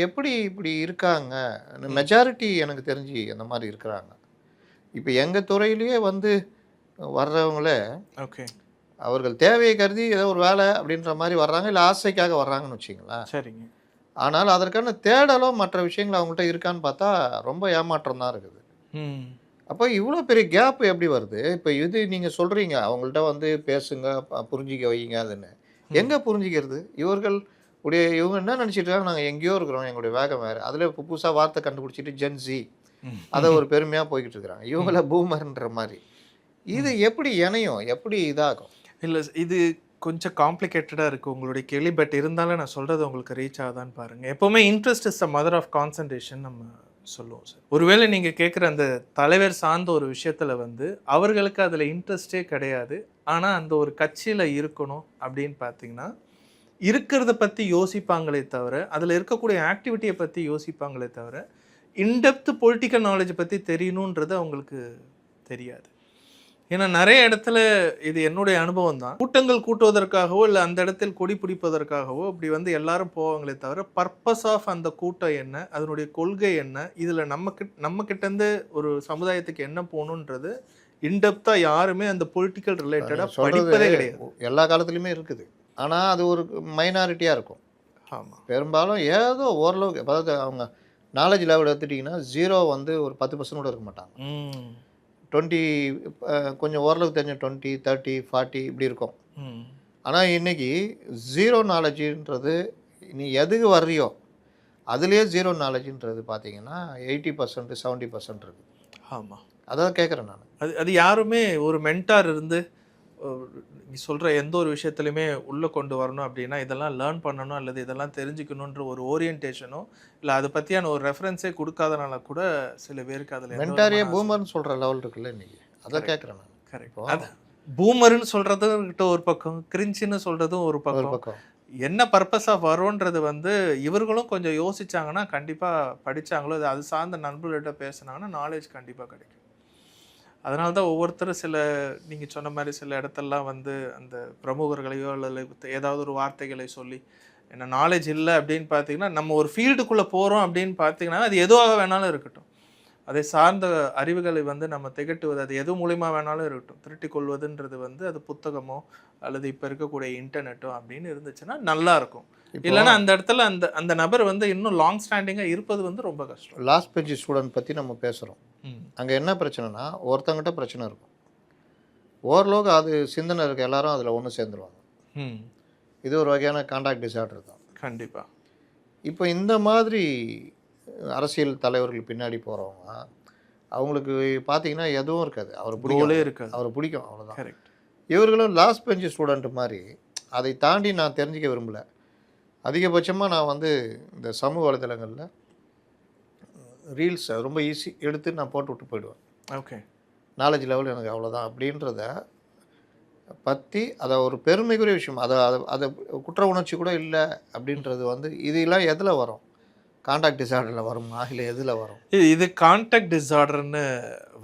எப்படி இப்படி இருக்காங்க, மெஜாரிட்டி எனக்கு தெரிஞ்சு அந்த மாதிரி இருக்கிறாங்க. இப்போ எங்கள் துறையிலேயே வந்து வர்றவங்களே ஓகே அவர்கள் தேவையை கருதி ஏதோ ஒரு வேலை அப்படின்ற மாதிரி வர்றாங்க, இல்லை ஆசைக்காக வர்றாங்கன்னு வச்சிங்களேன். சரிங்க. ஆனால் அதற்கான தேடலோ மற்ற விஷயங்கள் அவங்கள்ட்ட இருக்கான்னு பார்த்தா ரொம்ப ஏமாற்றம் தான் இருக்குது. அப்போ இவ்வளோ பெரிய கேப் எப்படி வருது? இப்போ இது நீங்கள் சொல்கிறீங்க அவங்கள்ட்ட வந்து பேசுங்க, புரிஞ்சிக்க வைங்க, அதுன்னு எங்கே புரிஞ்சிக்கிறது? இவங்க என்ன நினச்சிட்டு இருக்காங்க, நாங்கள் எங்கேயோ இருக்கிறோம், எங்களுடைய வேகம் வேறு. அதில் இப்போ புதுசாக வார்த்தை கண்டுபிடிச்சிட்டு ஜென்சி அதை ஒரு பெருமையாக போய்கிட்டு இருக்கிறாங்க, இவங்கள பூமர்ன்ற மாதிரி. இது எப்படி இணையும், எப்படி இதாகும்? இல்லை, இது கொஞ்சம் காம்ப்ளிகேட்டடாக இருக்குது உங்களுடைய கேள்வி. பட் இருந்தாலும் நான் சொல்கிறது உங்களுக்கு ரீச் ஆகுதான்னு பாருங்கள். எப்போவுமே interest is the mother of concentration நம்ம சொல்லுவோம் சார். ஒருவேளை நீங்கள் கேட்குற அந்த தலைவர் சார்ந்த ஒரு விஷயத்தில் வந்து அவர்களுக்கு அதில் இன்ட்ரெஸ்டே கிடையாது, ஆனால் அந்த ஒரு கட்சியில் இருக்கணும் அப்படின்னு பார்த்தீங்கன்னா இருக்கிறத பற்றி யோசிப்பாங்களே தவிர, அதில் இருக்கக்கூடிய ஆக்டிவிட்டியை பற்றி யோசிப்பாங்களே தவிர, இன்டெப்த் பொலிட்டிக்கல் நாலேஜை பற்றி தெரியணுன்றது அவங்களுக்கு தெரியாது. ஏன்னா நிறைய இடத்துல இது என்னுடைய அனுபவம் தான். கூட்டங்கள் கூட்டுவதற்காகவோ இல்லை அந்த இடத்தில் கொடி பிடிப்பதற்காகவோ இப்படி வந்து எல்லாரும் போவாங்களே தவிர பர்பஸ் ஆஃப் அந்த கூட்டம் என்ன, அதனுடைய கொள்கை என்ன, இதில் நம்ம கிட்டேருந்து ஒரு சமுதாயத்துக்கு என்ன போகணுன்றது இன்டெப்த்தாக யாருமே அந்த பொலிட்டிக்கல் ரிலேட்டடாக படிப்பதே கிடையாது. எல்லா காலத்துலேயுமே இருக்குது. ஆனால் அது ஒரு மைனாரிட்டியாக இருக்கும். ஆமாம். பெரும்பாலும் ஏதோ ஓரளவுக்கு, அதாவது அவங்க நாலேஜ் லெவல் எடுத்துட்டிங்கன்னா 0 வந்து ஒரு 10% கூட இருக்க மாட்டாங்க. 20 கொஞ்சம் ஓரளவுக்கு தெரிஞ்ச 20, 30, 40 இப்படி இருக்கும். ஆனால் இன்றைக்கி 0 நாலேஜுன்றது நீ எதுக்கு வர்றியோ அதுலேயே 0 நாலேஜுன்றது பார்த்தீங்கன்னா 80%, 70% இருக்குது. ஆமாம், அதான் கேட்குறேன் நான். அது யாருமே ஒரு மென்டார் இருந்து நீ சொல்கிற எந்த ஒரு விஷயத்துலையுமே உள்ளே கொண்டு வரணும் அப்படின்னா இதெல்லாம் லேர்ன் பண்ணணும் அல்லது இதெல்லாம் தெரிஞ்சுக்கணுன்ற ஒரு ஓரியன்டேஷனோ இல்லை அதை பற்றியான ஒரு ரெஃபரன்ஸே கொடுக்காதனால கூட சில பேருக்கு அதில் மென்டாரியே பூமர்னு சொல்கிற லெவல் இருக்குல்ல இன்றைக்கி. அதான் கேட்குறேன் நான். கரெக்ட். அது பூமர்னு சொல்கிறதும் ஒரு பக்கம், கிரிஞ்சின்னு சொல்கிறதும் ஒரு பக்கம். என்ன பர்பஸாக வரும்ன்றது வந்து இவர்களும் கொஞ்சம் யோசிச்சாங்கன்னா, கண்டிப்பாக படித்தாங்களோ அது சார்ந்த நண்பர்கள்ட்ட பேசுனாங்கன்னா நாலேஜ் கண்டிப்பாக கிடைக்கும். அதனால தான் ஒவ்வொருத்தரும் சில நீங்கள் சொன்ன மாதிரி சில இடத்தெல்லாம் வந்து அந்த பிரமுகர்களையோ அல்லது ஏதாவது ஒரு வார்த்தைகளை சொல்லி என்ன நாலேஜ் இல்லை அப்படின்னு பார்த்தீங்கன்னா, நம்ம ஒரு ஃபீல்டுக்குள்ளே போகிறோம் அப்படின்னு பார்த்தீங்கன்னா அது எதுவாக வேணாலும் இருக்கட்டும், அதை சார்ந்த அறிவுகளை வந்து நம்ம திகட்டுவது அது எது மூலிமா வேணாலும் இருக்கட்டும், திருட்டி கொள்வதுன்றது வந்து அது புத்தகமோ அல்லது இப்போ இருக்கக்கூடிய இன்டர்நெட்டோ அப்படின்னு இருந்துச்சுன்னா நல்லா இருக்கும். இல்லைன்னா அந்த இடத்துல அந்த அந்த நபர் வந்து இன்னும் லாங் ஸ்டாண்டிங்காக இருப்பது வந்து ரொம்ப கஷ்டம். லாஸ்ட் பெஞ்ச் ஸ்டூடெண்ட் பற்றி நம்ம பேசுகிறோம். அங்கே என்ன பிரச்சனைனா, ஒருத்தங்கிட்ட பிரச்சனை இருக்கும், ஓரளவுக்கு அது சிந்தனை இருக்க எல்லாரும் அதில் ஒன்று சேர்ந்துருவாங்க. இது ஒரு வகையான கான்டாக்ட் டிசார்டர் தான். கண்டிப்பாக. இப்போ இந்த மாதிரி அரசியல் தலைவர்கள் பின்னாடி போகிறவங்க அவங்களுக்கு பார்த்தீங்கன்னா எதுவும் இருக்காது, அவர் பிடிக்கும், அவர் பிடிக்கும், அவ்வளோதான். கரெக்ட். இவர்களும் லாஸ்ட் பெஞ்ச் ஸ்டூடெண்ட் மாதிரி அதை தாண்டி நான் தெரிஞ்சிக்க விரும்பலை. அதிகபட்சமாக நான் வந்து இந்த சமூக வலைதளங்களில் ரீல்ஸ் ரொம்ப ஈஸி எடுத்து நான் போட்டு விட்டு போயிடுவேன். ஓகே, நாலேஜ் லெவல் எனக்கு அவ்வளோதான் அப்படின்றத பற்றி அதை ஒரு பெருமைக்குரிய விஷயம். அதை குற்ற உணர்ச்சி கூட இல்லை அப்படின்றது வந்து இதெல்லாம் எதில் வரும்? கான்டாக்ட் டிசார்டரில் வருமா இல்லை எதில் வரும்? இது கான்டாக்ட் டிசார்டர்னு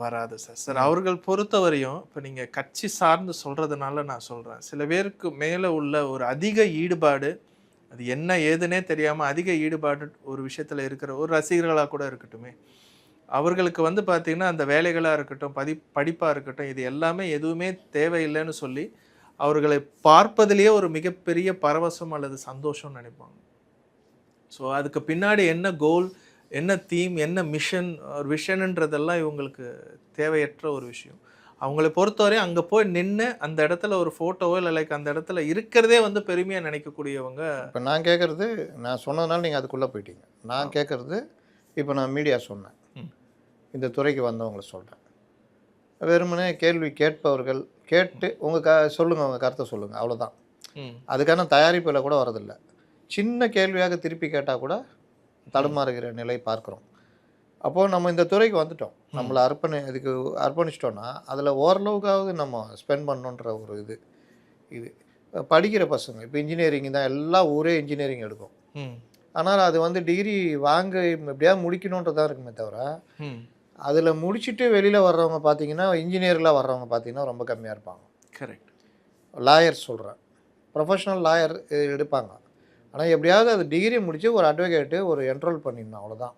வராது சார். அவர்கள் பொறுத்தவரையும் இப்போ நீங்கள் கட்சி சார்ந்து சொல்கிறதுனால நான் சொல்கிறேன், சில பேருக்கு மேலே உள்ள ஒரு அதிக ஈடுபாடு, அது என்ன ஏதுன்னே தெரியாமல் அதிக ஈடுபாடு ஒரு விஷயத்தில் இருக்கிற ஒரு ரசிகர்களாக கூட இருக்கட்டுமே, அவர்களுக்கு வந்து பார்த்திங்கன்னா அந்த வேலைகளாக இருக்கட்டும், படிப்பாக இருக்கட்டும், இது எல்லாமே எதுவுமே தேவையில்லைன்னு சொல்லி அவர்களை பார்ப்பதிலேயே ஒரு மிகப்பெரிய பரவசம் அல்லது சந்தோஷம் நினைப்பாங்க. ஸோ அதுக்கு பின்னாடி என்ன கோல், என்ன தீம், என்ன மிஷன், ஒரு விஷன்ன்றதெல்லாம் இவங்களுக்கு தேவையற்ற ஒரு விஷயம். அவங்களை பொறுத்தவரை அங்கே போய் நின்று அந்த இடத்துல ஒரு ஃபோட்டோவோ இல்லை லைக் அந்த இடத்துல இருக்கிறதே வந்து பெருமையாக நினைக்கக்கூடியவங்க. இப்போ நான் கேட்குறது, நான் சொன்னதுனால நீங்கள் அதுக்குள்ளே போயிட்டீங்க. நான் கேட்குறது, இப்போ நான் மீடியா சொன்னேன், இந்த துறைக்கு வந்தவங்களை சொல்கிறேன். வெறுமனே கேள்வி கேட்பவர்கள் கேட்டு உங்கள் சொல்லுங்கள், உங்கள் கருத்தை சொல்லுங்கள், அவ்வளோதான். அதுக்கான தயாரிப்பில் கூட வரதில்லை. சின்ன கேள்வியாக திருப்பி கேட்டால் கூட தடுமாறுகிற நிலை பார்க்குறோம். அப்போது நம்ம இந்த துறைக்கு வந்துட்டோம், நம்மளை இதுக்கு அர்ப்பணிச்சிட்டோன்னா அதில் ஓரளவுக்காவது நம்ம ஸ்பெண்ட் பண்ணணுன்ற ஒரு இது படிக்கிற பசங்க. இப்போ இன்ஜினியரிங் தான், எல்லா ஊரே இன்ஜினியரிங் எடுக்கும். ஆனால் அது வந்து டிகிரி வாங்க எப்படியாவது முடிக்கணுன்றதான் இருக்குமே தவிர, அதில் முடிச்சுட்டு வெளியில் வர்றவங்க பார்த்தீங்கன்னா, இன்ஜினியரில் வர்றவங்க பார்த்தீங்கன்னா ரொம்ப கம்மியாக இருப்பாங்க. கரெக்ட். லாயர்ஸ் சொல்கிறேன், ப்ரொஃபஷனல் லாயர் எடுப்பாங்க. ஆனால் எப்படியாவது அது டிகிரி முடித்து ஒரு அட்வொகேட்டு ஒரு என்ரோல் பண்ணிடணும், அவ்வளோதான்.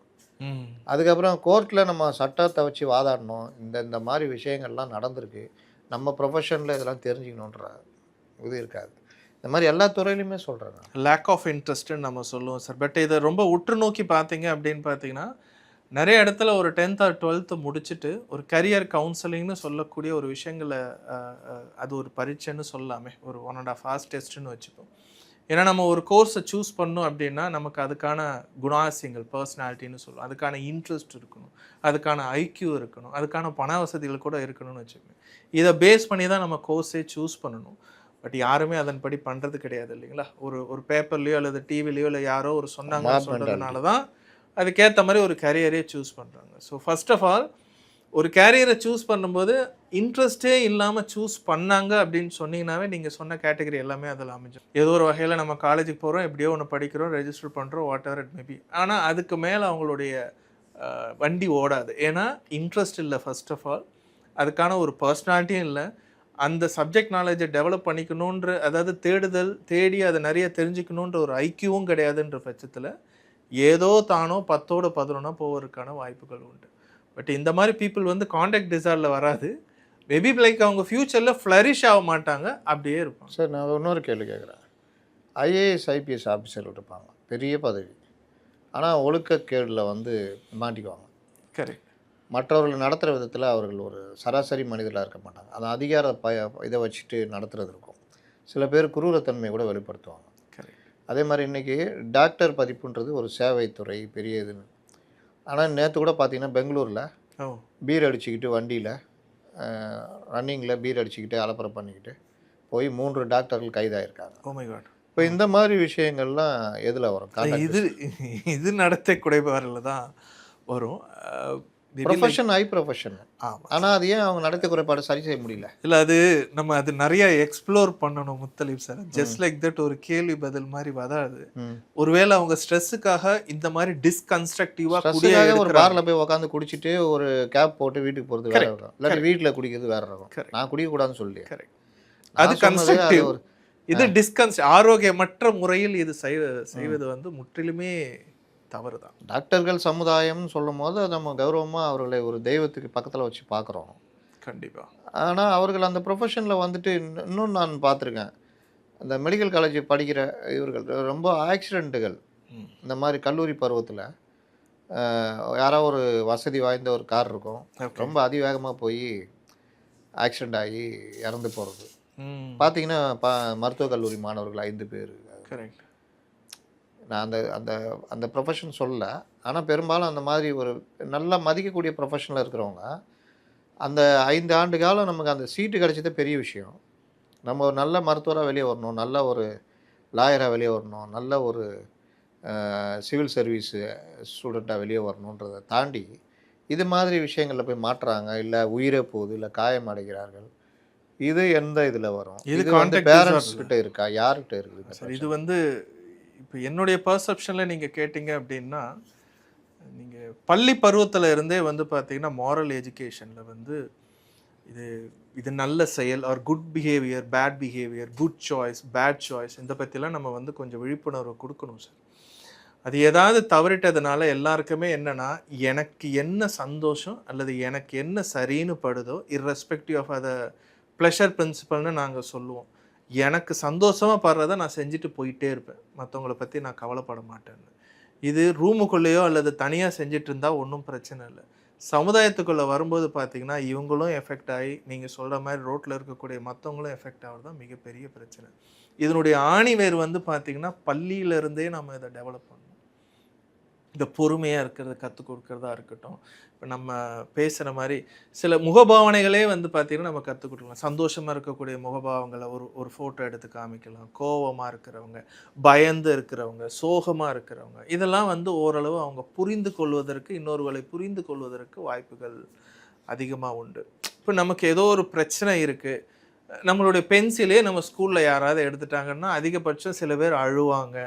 அதுக்கப்புறம் கோர்ட்டில் நம்ம சட்டத்தை வச்சு வாதாடணும், இந்த மாதிரி விஷயங்கள்லாம் நடந்திருக்கு, நம்ம ப்ரொஃபஷனில் இதெல்லாம் தெரிஞ்சுக்கணுன்ற இது இருக்காது. இந்த மாதிரி எல்லா துறையிலையுமே சொல்கிறேன், லேக் ஆஃப் இன்ட்ரெஸ்ட்டுன்னு நம்ம சொல்லுவோம் சார். பட் இதை ரொம்ப உற்று நோக்கி பார்த்தீங்க அப்படின்னு பார்த்தீங்கன்னா, நிறைய இடத்துல ஒரு 10th or 12th முடிச்சுட்டு ஒரு கரியர் கவுன்சிலிங்னு சொல்லக்கூடிய ஒரு விஷயங்களை அது ஒரு பரீட்சைன்னு சொல்லாமே, ஒரு 1.5 hours டெஸ்ட்டுன்னு வச்சுப்போம். ஏன்னா நம்ம ஒரு கோர்ஸை சூஸ் பண்ணோம் அப்படின்னா நமக்கு அதுக்கான குணாசியங்கள், பர்சனாலிட்டின்னு சொல்லுவோம், அதுக்கான இன்ட்ரெஸ்ட் இருக்கணும், அதுக்கான ஐக்யூ இருக்கணும், அதுக்கான பண வசதிகள் கூட இருக்கணும்னு வச்சுக்கோங்க. இதை பேஸ் பண்ணி தான் நம்ம கோர்ஸே சூஸ் பண்ணணும். பட் யாருமே அதன்படி பண்ணுறது கிடையாது இல்லைங்களா? ஒரு பேப்பர்லேயோ அல்லது டிவிலையோ இல்லை யாரோ ஒரு சொல்கிறதுனால தான் அதுக்கேற்ற மாதிரி ஒரு கேரியரே சூஸ் பண்ணுறாங்க. ஸோ ஃபர்ஸ்ட் ஆஃப் ஆல் ஒரு கேரியரை சூஸ் பண்ணும்போது இன்ட்ரெஸ்டே இல்லாமல் சூஸ் பண்ணாங்க அப்படின்னு சொன்னீங்கன்னாவே நீங்கள் சொன்ன கேட்டகரி எல்லாமே அதில் அமைஞ்சிடும். ஏதோ ஒரு வகையில் நம்ம காலேஜுக்கு போகிறோம், எப்படியோ ஒன்று படிக்கிறோம், ரெஜிஸ்டர் பண்ணுறோம், வாட் எவர் இட் மேபி. ஆனால் அதுக்கு மேலே அவங்களுடைய வண்டி ஓடாது. ஏன்னா இன்ட்ரெஸ்ட் இல்லை ஃபர்ஸ்ட் ஆஃப் ஆல். அதுக்கான ஒரு பர்சனாலிட்டியும் இல்லை, அந்த சப்ஜெக்ட் நாலேஜை டெவலப் பண்ணிக்கணுன்ற, அதாவது தேடி அதை நிறைய தெரிஞ்சுக்கணுன்ற ஒரு ஐக்கியவும் கிடையாதுன்ற பட்சத்தில் ஏதோ தானோ 10ஓட 11 போவதற்கான வாய்ப்புகள் உண்டு. பட் இந்த மாதிரி பீப்புள் வந்து காண்டாக்ட் டிசார்டரில் வராது. மேபி லைக் அவங்க ஃப்யூச்சரில் ஃப்ளரிஷ் ஆக மாட்டாங்க, அப்படியே இருப்பாங்க. சார் நான் இன்னொரு கேள்வி கேட்குறேன். ஐஏஎஸ் ஐபிஎஸ் ஆஃபீஸர் இருப்பாங்க, பெரிய பதவி, ஆனால் ஒழுக்கக்கேடில் வந்து மாட்டிக்குவாங்க. கரெக்ட். மற்றவர்கள் நடத்துகிற விதத்தில் அவர்கள் ஒரு சராசரி மனிதர்களாக இருக்க மாட்டாங்க. அந்த அதிகார இதை வச்சுட்டு நடத்துகிறது இருக்கும். சில பேர் குரூரத்தன்மையை கூட வெளிப்படுத்துவாங்க. கரெக்ட். அதே மாதிரி இன்றைக்கி டாக்டர் பதிப்புன்றது ஒரு சேவைத்துறை பெரிய இதுன்னு. ஆனால் நேற்று கூட பார்த்தீங்கன்னா பெங்களூரில் பீர் அடிச்சுக்கிட்டு வண்டியில் ரன்னிங்கில் பீர் அடிச்சுக்கிட்டு அலப்பறை பண்ணிக்கிட்டு போய் 3 டாக்டர்கள் கைதாயிருக்காங்க. Oh my God. இப்போ இந்த மாதிரி விஷயங்கள்லாம் எதில் வரும்? இது நடத்தை குறைபாடில் தான் வரும். Profession high profession. ஆனால் அது ஏன் அவங்க நடத்தை குறைபாடு சரி செய்ய முடியல? இல்லை, அது நிறைய எக்ஸ்ப்ளோர் பண்ணணும் Muttalib sir. Just like that ஒரு கேள்வி பதில் மாதிரி வராது. ஒருவேளை அவங்க ஸ்ட்ரெஸ்ஸுக்காக இந்த மாதிரி டிஸ்கன்ஸ்ட்ரக்டிவாக ஒரு பார்ல போய் உட்காந்து குடிச்சிட்டு ஒரு கேப் போட்டு வீட்டுக்கு போகிறது வேற இருக்கும், இல்லாட்டி வீட்டில் குடிக்கிறது வேற இருக்கும். நான் குடிக்கக்கூடாதுன்னு சொல்லி அது கன்ஸ்ட்ரக்டிவ். இது ஆரோக்கியமற்ற முறையில் இது செய்வது வந்து முற்றிலுமே தவறு தான். டாக்டர்கள் சமுதாயம்னு சொல்லும் போது நம்ம கௌரவமாக அவர்களை ஒரு தெய்வத்துக்கு பக்கத்தில் வச்சு பார்க்குறோம். கண்டிப்பாக. ஆனால் அவர்கள் அந்த ப்ரொஃபஷனில் வந்துட்டு இன்னும் நான் பார்த்துருக்கேன், இந்த மெடிக்கல் காலேஜ் படிக்கிற இவர்கள் ரொம்ப ஆக்சிடெண்ட்டுகள் இந்த மாதிரி கல்லூரி பருவத்தில் யாராவது ஒரு வசதி வாய்ந்த ஒரு கார் இருக்கும், ரொம்ப அதிவேகமாக போய் ஆக்சிடெண்ட் ஆகி இறந்து போகிறது பார்த்தீங்கன்னா மருத்துவக் கல்லூரி மாணவர்கள் 5 பேர். கரெக்ட். நான் அந்த அந்த அந்த ப்ரொஃபஷன் சொல்லலை, ஆனால் பெரும்பாலும் அந்த மாதிரி ஒரு நல்லா மதிக்கக்கூடிய ப்ரொஃபஷனில் இருக்கிறவங்க அந்த 5 ஆண்டு காலம் நமக்கு அந்த சீட்டு கிடைச்சதே பெரிய விஷயம். நம்ம ஒரு நல்ல மருத்துவராக வெளியே வரணும், நல்ல ஒரு லாயராக வெளியே வரணும், நல்ல ஒரு சிவில் சர்வீஸு ஸ்டூடெண்ட்டாக வெளியே வரணுன்றதை தாண்டி இது மாதிரி விஷயங்களில் போய் மாட்டுறாங்க, இல்லை உயிரே போகுது, இல்லை காயம் அடைகிறார்கள். இது எந்த இதில் வரும்? இது வந்து பேரண்ட்ஸ் கிட்ட இருக்கா, யார்கிட்ட இருக்குது சார்? இது வந்து இப்போ என்னுடைய பர்செப்ஷனில் நீங்கள் கேட்டிங்க அப்படின்னா, நீங்கள் பள்ளி பருவத்தில் இருந்தே வந்து பார்த்தீங்கன்னா மாரல் எஜுகேஷனில் வந்து இது நல்ல செயல், or good behaviour, bad behaviour, good choice, bad choice, இந்த பற்றிலாம் நம்ம வந்து கொஞ்சம் விழிப்புணர்வு கொடுக்கணும் சார். அது ஏதாவது தவறிட்டதுனால எல்லாருக்குமே என்னென்னா, எனக்கு என்ன சந்தோஷம் அல்லது எனக்கு என்ன சரின்னு படுதோ, இர்ரெஸ்பெக்டிவ் ஆஃப் அதை ப்ளஷர் பிரின்சிபல்னு நாங்கள் சொல்லுவோம். எனக்கு சந்தோஷமாக படுறதை நான் செஞ்சுட்டு போயிட்டே இருப்பேன், மற்றவங்கள பற்றி நான் கவலைப்பட மாட்டேன்னு. இது ரூமுக்குள்ளேயோ அல்லது தனியாக செஞ்சுட்டு இருந்தால் ஒன்றும் பிரச்சனை இல்லை. சமுதாயத்துக்குள்ளே வரும்போது பார்த்திங்கன்னா இவங்களும் எஃபெக்ட் ஆகி, நீங்கள் சொல்கிற மாதிரி ரோட்டில் இருக்கக்கூடிய மற்றவங்களும் எஃபெக்ட் ஆகிறது தான் மிகப்பெரிய பிரச்சனை. இதனுடைய ஆணிவேர் வந்து பார்த்திங்கன்னா பள்ளியிலேருந்தே நம்ம இதை டெவலப் பண்ணணும். இந்த பொறுமையாக இருக்கிறது கற்றுக் கொடுக்குறதா இருக்கட்டும், இப்போ நம்ம பேசுகிற மாதிரி சில முகபாவனைகளே வந்து பார்த்திங்கன்னா நம்ம கற்றுக் கொடுக்கலாம். சந்தோஷமாக இருக்கக்கூடிய முகபாவங்களை ஒரு ஃபோட்டோ எடுத்து காமிக்கலாம். கோபமாக இருக்கிறவங்க, பயந்து இருக்கிறவங்க, சோகமாக இருக்கிறவங்க, இதெல்லாம் வந்து ஓரளவு அவங்க புரிந்து கொள்வதற்கு, இன்னொருவரை புரிந்து கொள்வதற்கு வாய்ப்புகள் அதிகமாக உண்டு. இப்போ நமக்கு ஏதோ ஒரு பிரச்சனை இருக்குது, நம்மளுடைய பென்சிலே நம்ம ஸ்கூலில் யாராவது எடுத்துட்டாங்கன்னா அதிகபட்சம் சில பேர் அழுவாங்க,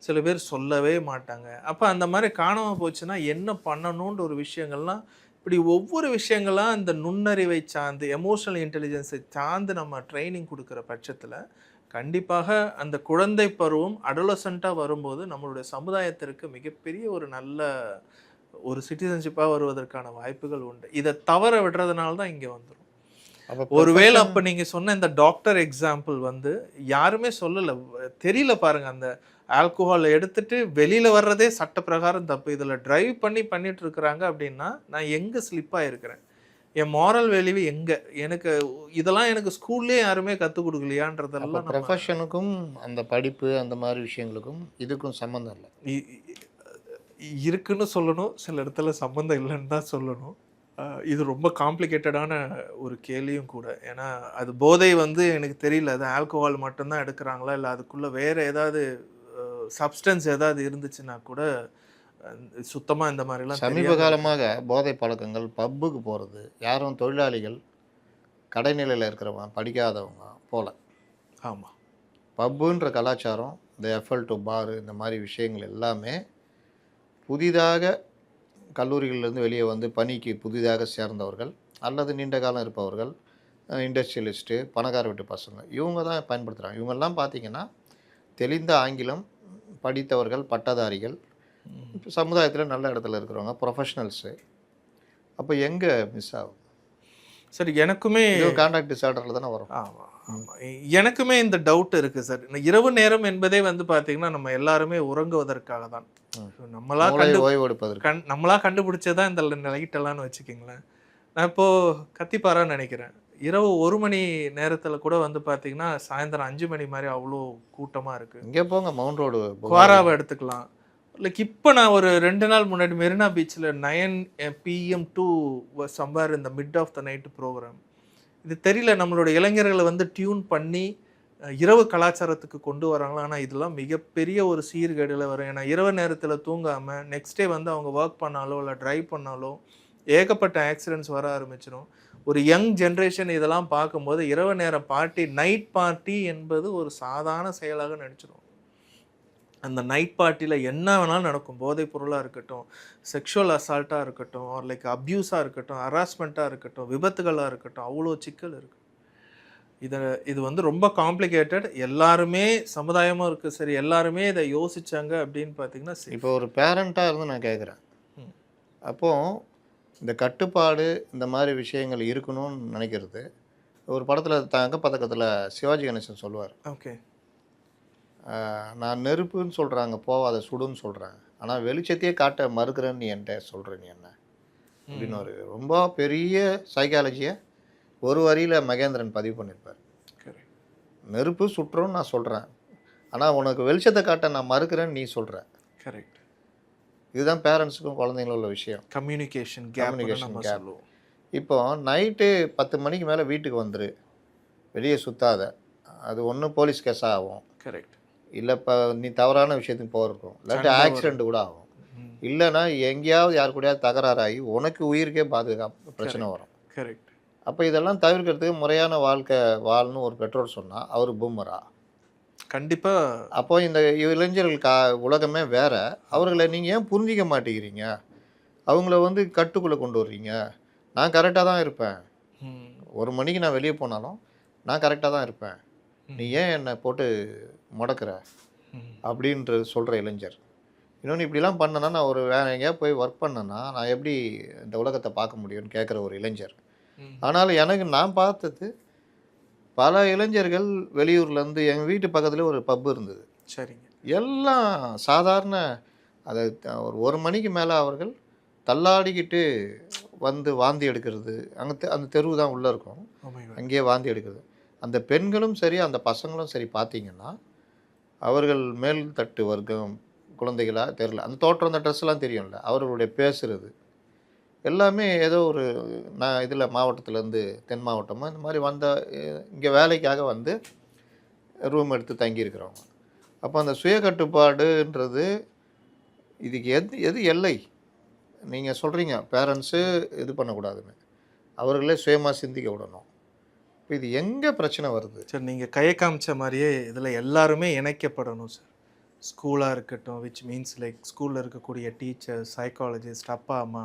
சில பேர் சொல்லவே மாட்டாங்க. அப்போ அந்த மாதிரி காணாமல் போச்சுன்னா என்ன பண்ணணுன்ற ஒரு விஷயங்கள்லாம், இப்படி ஒவ்வொரு விஷயங்களாம் இந்த நுண்ணறிவை சார்ந்து, எமோஷனல் இன்டெலிஜென்ஸை சார்ந்து நம்ம ட்ரைனிங் கொடுக்குற பட்சத்தில் கண்டிப்பாக அந்த குழந்தை பருவம் அடோலசென்ட்டாக வரும்போது நம்மளுடைய சமுதாயத்திற்கு மிகப்பெரிய ஒரு நல்ல ஒரு சிட்டிசன்ஷிப்பாக வருவதற்கான வாய்ப்புகள் உண்டு. இதை தவற விடுறதுனால தான் இங்கே வந்துடும். ஒருவேளை அப்போ நீங்கள் சொன்ன இந்த டாக்டர் எக்ஸாம்பிள் வந்து யாருமே சொல்லலை, தெரியல பாருங்கள். அந்த ஆல்கோஹால் எடுத்துட்டு வெளியில் வர்றதே சட்ட பிரகாரம் தப்பு, இதில் ட்ரைவ் பண்ணிட்டு இருக்கிறாங்க அப்படின்னா நான் எங்கே ஸ்லிப்பாக இருக்கிறேன், என் மாரல் வேல்யூ எங்கே? எனக்கு இதெல்லாம் எனக்கு ஸ்கூல்லே யாருமே கற்றுக் கொடுக்கலையான்றதெல்லாம். ப்ரொஃபஷனுக்கும் அந்த படிப்பு அந்த மாதிரி விஷயங்களுக்கும் இதுக்கும் சம்மந்தம் இல்லை, இருக்குன்னு சொல்லணும், சில இடத்துல சம்மந்தம் இல்லைன்னு தான் சொல்லணும். இது ரொம்ப காம்ப்ளிகேட்டடான ஒரு கேள்வியும் கூட. ஏன்னா அது போதை வந்து எனக்கு தெரியல, அது ஆல்கோஹால் மட்டும்தான் எடுக்கிறாங்களா இல்லை அதுக்குள்ளே வேறு ஏதாவது சப்ஸ்டன்ஸ் ஏதாவது இருந்துச்சுன்னா கூட சுத்தமாக இந்த மாதிரிலாம். சமீப காலமாக போதை பழக்கங்கள், பப்புக்கு போகிறது, யாரும் தொழிலாளிகள் கடைநிலையில் இருக்கிறவங்க படிக்காதவங்க போல. ஆமாம், பப்புன்ற கலாச்சாரம், இந்த எஃப்எல் டு பார், இந்த மாதிரி விஷயங்கள் எல்லாமே புதிதாக கல்லூரிகளிலிருந்து வெளியே வந்து பணிக்கு புதிதாக சேர்ந்தவர்கள், அல்லது நீண்ட காலம் இருப்பவர்கள், இண்டஸ்ட்ரியலிஸ்ட்டு, பணக்கார வீட்டு பசங்க, இவங்க தான் பயன்படுத்துகிறாங்க. இவங்கெல்லாம் பார்த்தீங்கன்னா தெளிந்த ஆங்கிலம் படித்தவர்கள், பட்டதாரிகள், இப்ப சமுதாயத்தில் நல்ல இடத்துல இருக்கிறவங்க, ப்ரொஃபஷனல்ஸு. அப்போ எங்கே மிஸ் ஆகுது? சரி, எனக்குமே இது கான்டாக்ட் டிஸார்டரில் தானே வரும். ஆமா, ஆமா. எனக்குமே இந்த டவுட் இருக்கு சார். இந்த இரவு நேரம் என்பதே வந்து பார்த்தீங்கன்னா, நம்ம எல்லாருமே உறங்குவதற்காக தான். நம்மளா மூளை ஓய்வு எடுப்பதற்கு. நம்மளா கண்டுபிடிச்சதான் இந்த லைட் எல்லாம்னு வச்சுக்கோங்களேன். நான் இப்போ கத்திப்பாரான்னு நினைக்கிறேன். இரவு 1 மணி நேரத்துல கூட வந்து பார்த்தீங்கன்னா, சாயந்தரம் 5 மணி மாரி அவ்வளோ கூட்டமா இருக்கு. இங்கே போங்க மவுண்ட் ரோடு குவாராவ எடுத்துக்கலாம். லைக் இப்போ நான் ஒரு 2 நாள் முன்னாடி மெரினா பீச்ல 9 PM டூ சம்வேர் இந்த mid of the night program. இது தெரியல நம்மளோட இளைஞர்களை வந்து டியூன் பண்ணி இரவு கலாச்சாரத்துக்கு கொண்டு வராங்களா. ஆனால் இதெல்லாம் மிகப்பெரிய ஒரு சீர்கேடுல வரும். ஏன்னா இரவு நேரத்தில் தூங்காமல் நெக்ஸ்ட் டே வந்து அவங்க ஒர்க் பண்ணாலோ இல்லை ட்ரைவ் பண்ணாலோ ஏகப்பட்ட ஆக்சிடென்ட்ஸ் வர ஆரம்பிச்சிடும். ஒரு யங் ஜென்ரேஷன் இதெல்லாம் பார்க்கும்போது இரவு நேர பார்ட்டி, நைட் பார்ட்டி என்பது ஒரு சாதாரண செயலாக நினச்சிடும். அந்த நைட் பார்ட்டியில் என்ன வேணாலும் நடக்கும். போதைப் பொருளாக இருக்கட்டும், செக்ஷுவல் அசால்ட்டாக இருக்கட்டும், ஆர் லைக் அப்யூஸாக இருக்கட்டும், ஹராஸ்மெண்ட்டாக இருக்கட்டும், விபத்துகளாக இருக்கட்டும், அவ்வளோ சிக்கல் இருக்குது. இது வந்து ரொம்ப காம்ப்ளிகேட்டட். எல்லாருமே சமுதாயமும் இருக்குது. சரி, எல்லாருமே இதை யோசிச்சாங்க அப்படின்னு பார்த்தீங்கன்னா இப்போ ஒரு பேரண்ட்டாக இருந்து நான் கேட்குறேன். அப்போது இந்த கட்டுப்பாடு இந்த மாதிரி விஷயங்கள் இருக்கணும்னு நினைக்கிறது, ஒரு படத்தில் தங்க பதக்கத்தில் சிவாஜி கணேசன் சொல்லுவார். ஓகே, நான் நெருப்புன்னு சொல்கிறாங்க, போவாத சுடுன்னு சொல்கிறேன், ஆனால் வெளிச்சத்தையே காட்ட மறுக்கிறேன்னு நீ என்கிட்ட சொல்கிற நீ என்ன அப்படின்னு ஒரு ரொம்ப பெரிய சைக்காலஜியை ஒரு வரியில் மகேந்திரன் பதிவு பண்ணியிருப்பார். நெருப்பு சுற்றுன்னு நான் சொல்கிறேன், ஆனால் உனக்கு வெளிச்சத்தை காட்ட நான் மறுக்கிறேன்னு நீ சொல்கிற. கரெக்ட். இதுதான் பேரண்ட்ஸுக்கும் குழந்தைங்களும் உள்ள விஷயம். Communication gap. இப்போ நைட்டு 10 மணிக்கு மேலே வீட்டுக்கு வந்துரு, வெளியே சுத்தாத. அது ஒன்று போலீஸ் கேஸாக ஆகும். கரெக்ட். இல்லை இப்போ நீ தவறான விஷயத்துக்கு போயிருக்கும், இல்லாட்டி ஆக்சிடென்ட் கூட ஆகும். இல்லைன்னா எங்கேயாவது யார் கூடயாவது தகராறாகி உனக்கு உயிருக்கே பாதுகாப்பு பிரச்சனை வரும். கரெக்ட். அப்போ இதெல்லாம் தவிர்க்கிறதுக்கு முறையான வாழ்க்கை வாழணும் ஒரு பெற்றோர் சொன்னால் அவர் பூமரா. கண்டிப்பாக. அப்போ இந்த இளைஞர்கள் உலகமே வேற. அவர்களை நீங்கள் ஏன் புரிஞ்சிக்க மாட்டேங்கிறீங்க? அவங்கள வந்து கட்டுக்குள்ளே கொண்டு வர்றீங்க. நான் கரெக்டாக தான் இருப்பேன், 1 மணிக்கு நான் வெளியே போனாலும் நான் கரெக்டாக தான் இருப்பேன், நீ ஏன் என்னை போட்டு முடக்கிற அப்படின்றது சொல்கிற இளைஞர். இன்னொன்று இப்படிலாம் பண்ணேன்னா நான் ஒரு எங்கேயா போய் ஒர்க் பண்ணேன்னா நான் எப்படி இந்த உலகத்தை பார்க்க முடியும்னு கேட்குற ஒரு இளைஞர். ஆனாலும் எனக்கு நான் பார்த்தது பல இளைஞர்கள் வெளியூர்லேருந்து எங்கள் வீட்டு பக்கத்தில் ஒரு பப் இருந்தது. சரிங்க. எல்லாம் சாதாரண அதை ஒரு மணிக்கு மேலே அவர்கள் தள்ளாடிக்கிட்டு வந்து வாந்தி எடுக்கிறது. அங்கே அந்த தெருவு தான் உள்ளே இருக்கும், அங்கேயே வாந்தி எடுக்கிறது. அந்த பெண்களும் சரி அந்த பசங்களும் சரி பார்த்தீங்கன்னா அவர்கள் மேல் தட்டு வர்க்கம் குழந்தைகளாக தெரில. அந்த தோற்றம், அந்த ட்ரெஸ்லாம் தெரியும்ல, அவர்களுடைய பேசுகிறது எல்லாமே ஏதோ ஒரு நான் இதில் மாவட்டத்துலேருந்து தென் மாவட்டமாக இந்த மாதிரி வந்த இங்கே வேலைக்காக வந்து ரூம் எடுத்து தங்கியிருக்கிறவங்க. அப்போ அந்த சுய கட்டுப்பாடுன்றது இதுக்கு எது எல்லை? நீங்கள் சொல்கிறீங்க பேரண்ட்ஸு இது பண்ணக்கூடாதுன்னு, அவர்களே சுயமாக சிந்திக்க விடணும். இப்போ இது எங்கே பிரச்சனை வருது? சார், நீங்கள் கையை காமிச்ச மாதிரியே இதில் எல்லாருமே இணைக்கப்படணும் சார். ஸ்கூலாக இருக்கட்டும், விச் மீன்ஸ் லைக் ஸ்கூலில் இருக்கக்கூடிய டீச்சர், சைக்காலஜிஸ்ட், அப்பா அம்மா,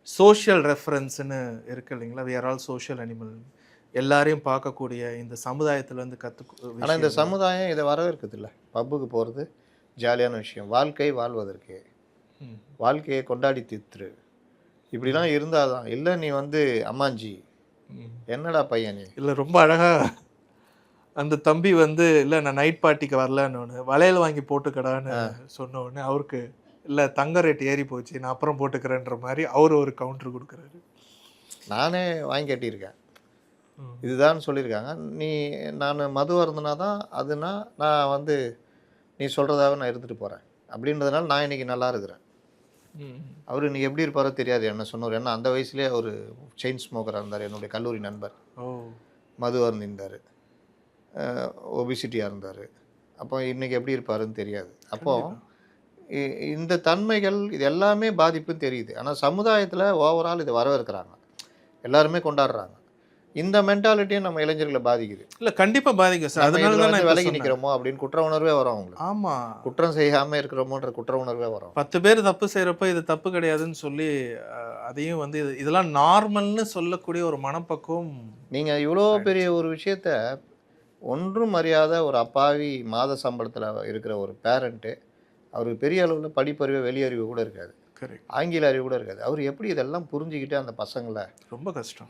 சோஷியல் ரெஃபரன்ஸ்னு இருக்குது இல்லைங்களா, we are all social animal. எல்லாரையும் பார்க்கக்கூடிய இந்த சமுதாயத்தில் வந்து ஆனால் இந்த சமுதாயம் இதை வரவேற்குது இல்லை. பப்புக்கு போகிறது ஜாலியான விஷயம், வாழ்க்கை வாழ்வதற்கு, வாழ்க்கையை கொண்டாடி தீர்த்துரு, இப்படிலாம் இருந்தால் தான். இல்லை நீ வந்து அம்மாஞ்சி என்னடா பையன் நீ. இல்லை, ரொம்ப அழகாக அந்த தம்பி வந்து இல்லை நான் நைட் பார்ட்டிக்கு வரலன்னு ஒன்று வளையல் வாங்கி போட்டுக்கடான்னு சொன்ன உடனே அவருக்கு இல்லை தங்க ரேட் ஏறி போச்சு நான் அப்புறம் போட்டுக்கிறேன்ற மாதிரி அவர் ஒரு கவுண்டர் கொடுக்குறாரு. நானே வாங்கி கட்டியிருக்கேன், இதுதான் சொல்லியிருக்காங்க. நான் மது அருந்தினா தான் அதுனா நான் வந்து நீ சொல்கிறதாவே நான் இருந்துட்டு போகிறேன் அப்படின்றதுனால நான் இன்றைக்கி நல்லா இருக்கிறேன். அவர் இன்றைக்கி எப்படி இருப்பாரோ தெரியாது என்ன சொன்னார். ஏன்னா அந்த வயசுலேயே அவர் செயின் ஸ்மோக்கராக இருந்தார். என்னுடைய கல்லூரி நண்பர் மது அருந்திருந்தார், ஒபிசிட்டியாக இருந்தார். அப்போ இன்றைக்கி எப்படி இருப்பாருன்னு தெரியாது. அப்போது இந்த தன்மைகள் இது எல்லாமே பாதிப்புன்னு தெரியுது. ஆனால் சமுதாயத்தில் ஓவரால் இதை வரவேற்கிறாங்க, எல்லாருமே கொண்டாடுறாங்க. இந்த மென்டாலிட்டியும் நம்ம இளைஞர்களை பாதிக்குது. இல்லை கண்டிப்பாக பாதிக்கும் சார். நம்ம அதனால இதுல தான் நான் வந்து இப்போ விலகி சொன்னேன். நிக்கிறோமோ அப்படின்னு குற்ற உணர்வே வரும் அவங்களுக்கு. ஆமாம், குற்றம் செய்யாம இருக்கிறோமோன்ற குற்ற உணர்வே வரும். 10 பேர் தப்பு செய்கிறப்ப இது தப்பு கிடையாதுன்னு சொல்லி அதையும் வந்து இதெல்லாம் நார்மல்னு சொல்லக்கூடிய ஒரு மனப்பக்குவம். நீங்க இவ்வளோ பெரிய ஒரு விஷயத்த ஒன்றும் அறியாத ஒரு அப்பாவி மாத சம்பளத்துல இருக்கிற ஒரு பேரண்ட்டு, அவருக்கு பெரிய அளவுல படிப்பறிவு, வெளியறிவு கூட இருக்காது. கரெக்ட். ஆங்கில அறிவு கூட இருக்காது. அவர் எப்படி இதெல்லாம் புரிஞ்சுக்கிட்டு அந்த பசங்கள ரொம்ப கஷ்டம்.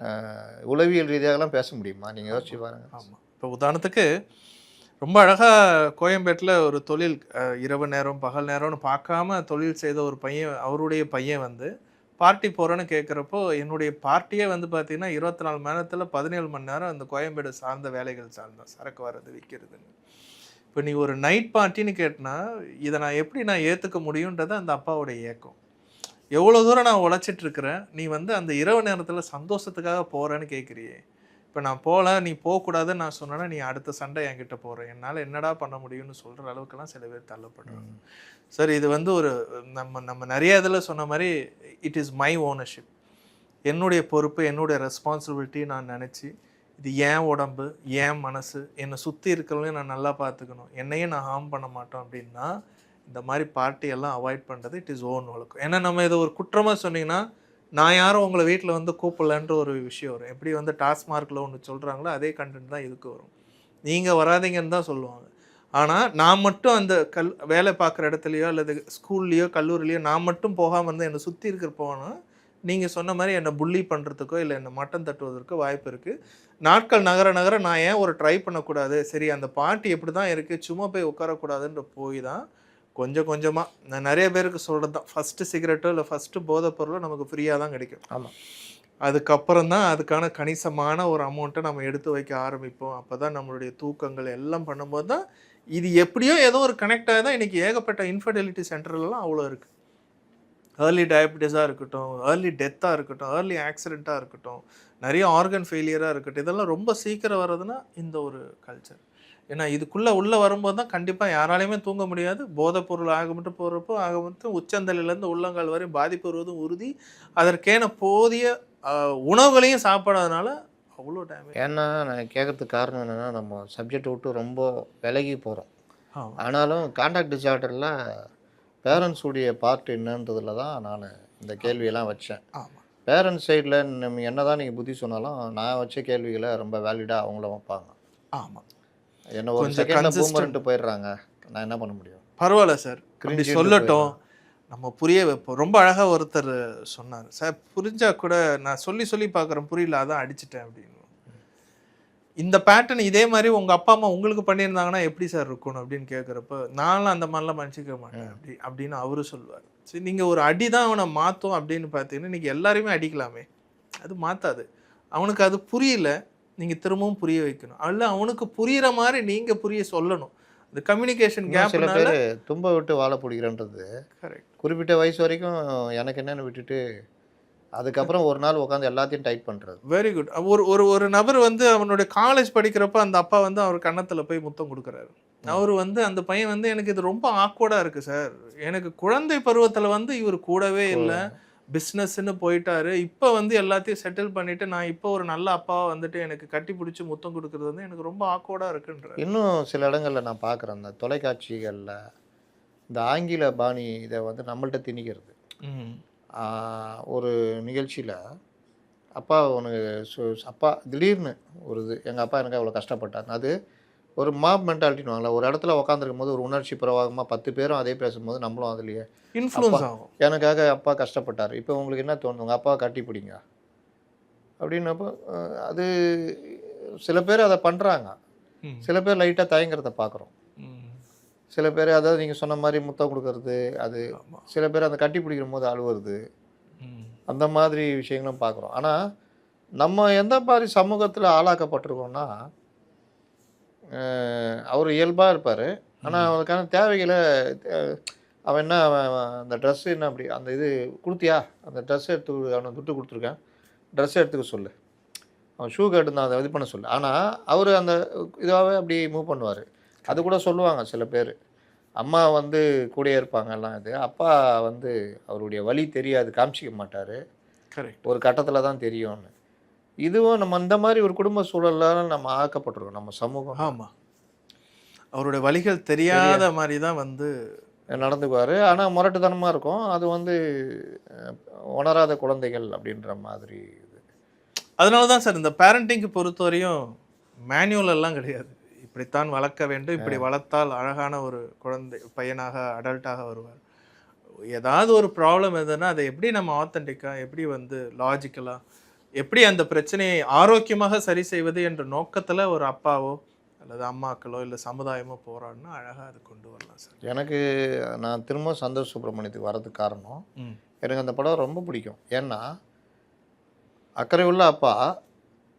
உளவியல் ரீதியாகலாம் பேச முடியுமா? நீங்க யோசிச்சு பாருங்க. ஆமாம். இப்போ உதாரணத்துக்கு ரொம்ப அழகாக கோயம்பேட்டில் ஒரு தொழில் இரவு நேரம் பகல் நேரம்னு பார்க்காம தொழில் செய்த ஒரு பையன், அவருடைய பையன் வந்து பார்ட்டி போகிறேன்னு கேட்குறப்போ, என்னுடைய பார்ட்டியே வந்து பார்த்தீங்கன்னா 24 மணி நேரத்தில் 17 மணி நேரம் அந்த கோயம்பேடு சார்ந்த வேலைகள் சார்ந்த சரக்கு வர்றது விற்கிறதுன்னு. இப்போ நீ ஒரு நைட் பார்ட்டின்னு கேட்டினா இதை நான் ஏற்றுக்க முடியுன்றது அந்த அப்பாவுடைய ஏக்கம். எவ்வளோ தூரம் நான் உழைச்சிட்ருக்கிறேன், நீ வந்து அந்த இரவு நேரத்தில் சந்தோஷத்துக்காக போகிறேன்னு கேட்குறியே. இப்போ நான் போகல, நீ போகக்கூடாதுன்னு நான் சொன்னேன்னா நீ அடுத்த சண்டை என்கிட்ட போகிற, என்னால் என்னடா பண்ண முடியும்னு சொல்கிற அளவுக்குலாம் சில பேர் தள்ளப்படுறாங்க. சார் இது வந்து ஒரு நம்ம நிறைய இதில் சொன்ன மாதிரி இட் இஸ் மை ஓனர்ஷிப், என்னுடைய பொறுப்பு, என்னுடைய ரெஸ்பான்சிபிலிட்டி நான் நினச்சி இது ஏன் உடம்பு, ஏன் மனசு, என்னை சுற்றி இருக்கிறவங்களையும் நான் நல்லா பார்த்துக்கணும், என்னையும் நான் ஹார்ம் பண்ண மாட்டோம் அப்படின்னா இந்த மாதிரி பார்ட்டியெல்லாம் அவாய்ட் பண்ணுறது இட் இஸ் ஓன் ஒழுக்கம். ஏன்னா நம்ம இதை ஒரு குற்றமாக சொன்னீங்கன்னா நான் யாரும் உங்களை வீட்டில் வந்து கூப்பிடலன்ற ஒரு விஷயம் வரும். எப்படி வந்து டாஸ்மார்க்கில் ஒன்று சொல்கிறாங்களோ அதே கண்டென்ட் தான் இதுக்கு வரும். நீங்கள் வராதிங்கன்னு தான் சொல்லுவாங்க. ஆனால் நான் மட்டும் அந்த வேலை பார்க்குற இடத்துலையோ அல்லது ஸ்கூல்லையோ கல்லூரிலையோ நான் மட்டும் போகாமல் இருந்தால் என்னை சுற்றி இருக்கிற போனால் நீங்கள் சொன்ன மாதிரி என்னை புள்ளி பண்ணுறதுக்கோ இல்லை என்னை மட்டம் தட்டுவதற்கோ வாய்ப்பு இருக்குது. நாட்கள் நகர நகர நான் ஏன் ஒரு ட்ரை பண்ணக்கூடாது, சரி அந்த பார்ட்டி எப்படி தான் இருக்குது, சும்மா போய் உட்காரக்கூடாதுன்ற போய் தான் கொஞ்சம் கொஞ்சமாக நான் நிறைய பேருக்கு சொல்கிறது தான், ஃபஸ்ட்டு சிகரெட்டோ இல்லை ஃபஸ்ட்டு போதைப் பொருளோ நமக்கு ஃப்ரீயாக தான் கிடைக்கும். ஆமாம். அதுக்கப்புறம் தான் அதுக்கான கணிசமான ஒரு அமௌண்ட்டை நம்ம எடுத்து வைக்க ஆரம்பிப்போம். அப்போ தான் நம்மளுடைய தூக்கங்கள் எல்லாம் பண்ணும்போது தான் இது எப்படியோ ஏதோ ஒரு கனெக்ட் ஆகி தான் இன்றைக்கி ஏகப்பட்ட இன்ஃபர்டிலிட்டி சென்டர்லாம் அவ்வளோ இருக்குது. ஏர்லி டயபிட்டிஸாக இருக்கட்டும், ஏர்லி டெத்தாக இருக்கட்டும், ஏர்லி ஆக்சிடெண்ட்டாக இருக்கட்டும், நிறைய ஆர்கன் ஃபெயிலியராக இருக்கட்டும், இதெல்லாம் ரொம்ப சீக்கிரம் வர்றதுன்னா இந்த ஒரு கல்ச்சர். ஏன்னா இதுக்குள்ளே உள்ளே வரும்போது தான் கண்டிப்பாக யாராலையுமே தூங்க முடியாது. போதைப் பொருள் ஆக மட்டும் போகிறப்போ ஆக மட்டும் உச்சந்தலையிலேருந்து உள்ளங்கால் வரை பாதிப்பு வருவதும் உறுதி. அதற்கேன போதிய உணவுகளையும் சாப்பிடாதனால அவ்வளோ டேமேஜ். ஏன்னா நான் கேட்குறதுக்கு காரணம் என்னென்னா, நம்ம சப்ஜெக்ட் விட்டு ரொம்ப விலகி போகிறோம். ஆனாலும் கான்டாக்ட் டிஸார்டரில் பேரண்ட்ஸுடைய பார்ட் என்னன்றதுல தான் நான் இந்த கேள்வியெல்லாம் வச்சேன். ஆமாம். பேரண்ட்ஸ் சைடில் நம்ம என்ன தான் நீங்கள் புத்தி சொன்னாலும் நான் வச்ச கேள்விகளை ரொம்ப வேலிடாக அவங்கள வைப்பாங்க. ஆமாம். என்ன ஒரு செகண்ட்ல பூமர்ன்ட்டு போயிடுறாங்க, நான் என்ன பண்ண முடியும்? பரவாயில்ல சார், அப்படி சொல்லட்டும், நம்ம புரிய வைப்போம். ரொம்ப அழகாக ஒருத்தர் சொன்னார், சார் புரிஞ்சா கூட நான் சொல்லி சொல்லி பார்க்குறேன், புரியல அதான் அடிச்சிட்டேன் அப்படின்னு. இந்த பேட்டர்ன் இதே மாதிரி உங்கள் அப்பா அம்மா உங்களுக்கு பண்ணியிருந்தாங்கன்னா எப்படி சார் இருக்கணும் அப்படின்னு கேட்குறப்ப நானும் அந்த மாதிரிலாம் மன்னிச்சிக்க மாட்டேன் அப்படின்னு அவரு சொல்லுவார். சரி, நீங்கள் ஒரு அடி தான் அவனை மாற்றும் அப்படின்னு பார்த்தீங்கன்னா இன்றைக்கி எல்லாரையுமே அடிக்கலாமே, அது மாற்றாது. அவனுக்கு அது புரியல, நீங்கள் திரும்பவும் புரிய வைக்கணும். அல்ல அவனுக்கு புரிகிற மாதிரி நீங்கள் புரிய சொல்லணும். இந்த கம்யூனிகேஷன் கேப். சில பேர் தும்ப விட்டு வாழ பிடிக்கிறன்றது கரெக்ட். குறிப்பிட்ட வயசு வரைக்கும் எனக்கு என்னென்னு விட்டுட்டு அதுக்கப்புறம் ஒரு நாள் உட்காந்து எல்லாத்தையும் டைட் பண்ணுறது. Very good. ஒரு நபர் வந்து அவனுடைய காலேஜ் படிக்கிறப்ப அந்த அப்பா வந்து அவர் கன்னத்தில் போய் முத்தம் கொடுக்குறாரு. அவர் வந்து அந்த பையன் வந்து எனக்கு இது ரொம்ப ஆக்வர்டாக இருக்குது சார், எனக்கு குழந்தை பருவத்தில் வந்து இவர் கூடவே இல்லை, பிஸ்னஸ்ன்னு போயிட்டாரு, இப்போ வந்து எல்லாத்தையும் செட்டில் பண்ணிவிட்டு நான் இப்போ ஒரு நல்ல அப்பாவை வந்துட்டு எனக்கு கட்டி பிடிச்சி முத்தம் கொடுக்குறது வந்து எனக்கு ரொம்ப ஆக்வர்டாக இருக்குன்ற. இன்னும் சில இடங்களில் நான் பார்க்குறேன், அந்த தொலைக்காட்சிகளில் இந்த ஆங்கில பாணி இதை வந்து நம்மள்கிட்ட திணிக்கிறது. ஒரு நிகழ்ச்சியில் அப்பா அப்பா திடீர்னு ஒரு இது, எங்கள் அப்பா எனக்கு அவ்வளோ கஷ்டப்பட்டார், அது ஒரு மாப் மென்டாலிட்டின்னு வாங்கலாம். ஒரு இடத்துல உட்காந்துருக்கும் போது ஒரு உணர்ச்சி பிரவாகமாக 10 பேரும் அதே பேசும்போது நம்மளும் அதுலேயே இன்ஃப்ளூயன்ஸ் ஆகும். எனக்காக அப்பா கஷ்டப்பட்டார், இப்போ உங்களுக்கு என்ன தோணும், உங்கள் அப்பாவை கட்டி பிடிங்க அப்படின்னப்போ அது சில பேர் அதை பண்ணுறாங்க. சில பேர் லைட்டாக தயங்குறத பார்க்குறோம். சில பேர் அதாவது நீங்கள் சொன்ன மாதிரி முத்தம் கொடுக்கறது, அது சில பேர் அந்த கட்டி பிடிக்கிற போது அழுவுறது, அந்த மாதிரி விஷயங்களும் பார்க்குறோம். ஆனால் நம்ம எந்த மாதிரி சமூகத்தில் ஆளாக்கப்பட்டிருக்கோம்னா, அவர் இயல்பாக இருப்பார், ஆனால் அவனுக்கான தேவைகளை அவன் என்ன அந்த ட்ரெஸ்ஸு என்ன அப்படி அந்த இது கொடுத்தியா, அந்த ட்ரெஸ் எடுத்து அவனை துட்டு கொடுத்துருக்கேன், ட்ரெஸ் எடுத்துக்க சொல்லு, அவன் ஷூ கேட்டுருந்தான் அதை இது பண்ண சொல்லு. ஆனால் அவர் அந்த இதாகவே அப்படி மூவ் பண்ணுவார். அது கூட சொல்லுவாங்க சில பேர், அம்மா வந்து கூடயே இருப்பாங்க எல்லாம், இது அப்பா வந்து அவருடைய வழி தெரியாது, காமிச்சிக்க மாட்டார், கரெக்ட், ஒரு கட்டத்தில் தான் தெரியும்னு. இதுவும் நம்ம இந்த மாதிரி ஒரு குடும்ப சூழலால் நம்ம ஆக்கப்பட்டிருக்கோம் நம்ம சமூகம் ஆமா. அவருடைய வழிகள் தெரியாத மாதிரி தான் வந்து நடந்துக்குவார். ஆனால் முரட்டுத்தனமாக இருக்கும். அது வந்து அஹ், உணராத குழந்தைகள் அப்படின்ற மாதிரி இது. அதனால தான் சார் இந்த பேரண்டிங்க்கு பொறுத்தவரையும் மேனுவல் எல்லாம் கிடையாது. இப்படித்தான் வளர்க்க வேண்டும், இப்படி வளர்த்தால் அழகான ஒரு குழந்தை பையனாக அடல்ட்டாக வருவார். ஏதாவது ஒரு ப்ராப்ளம் எதுன்னா அதை எப்படி நம்ம ஆத்தென்டிக்காக எப்படி வந்து லாஜிக்கலாக எப்படி அந்த பிரச்சனையை ஆரோக்கியமாக சரி செய்வது என்ற நோக்கத்தில் ஒரு அப்பாவோ அல்லது அம்மாக்களோ இல்லை சமுதாயமோ போராடினா அழகாக அது கொண்டு வரலாம் சார். எனக்கு நான் திரும்ப சந்தோஷ் சுப்ரமணியத்துக்கு வர்றதுக்கு காரணம், ம். எனக்கு அந்த படம் ரொம்ப பிடிக்கும். ஏன்னா அக்கறை உள்ள அப்பா,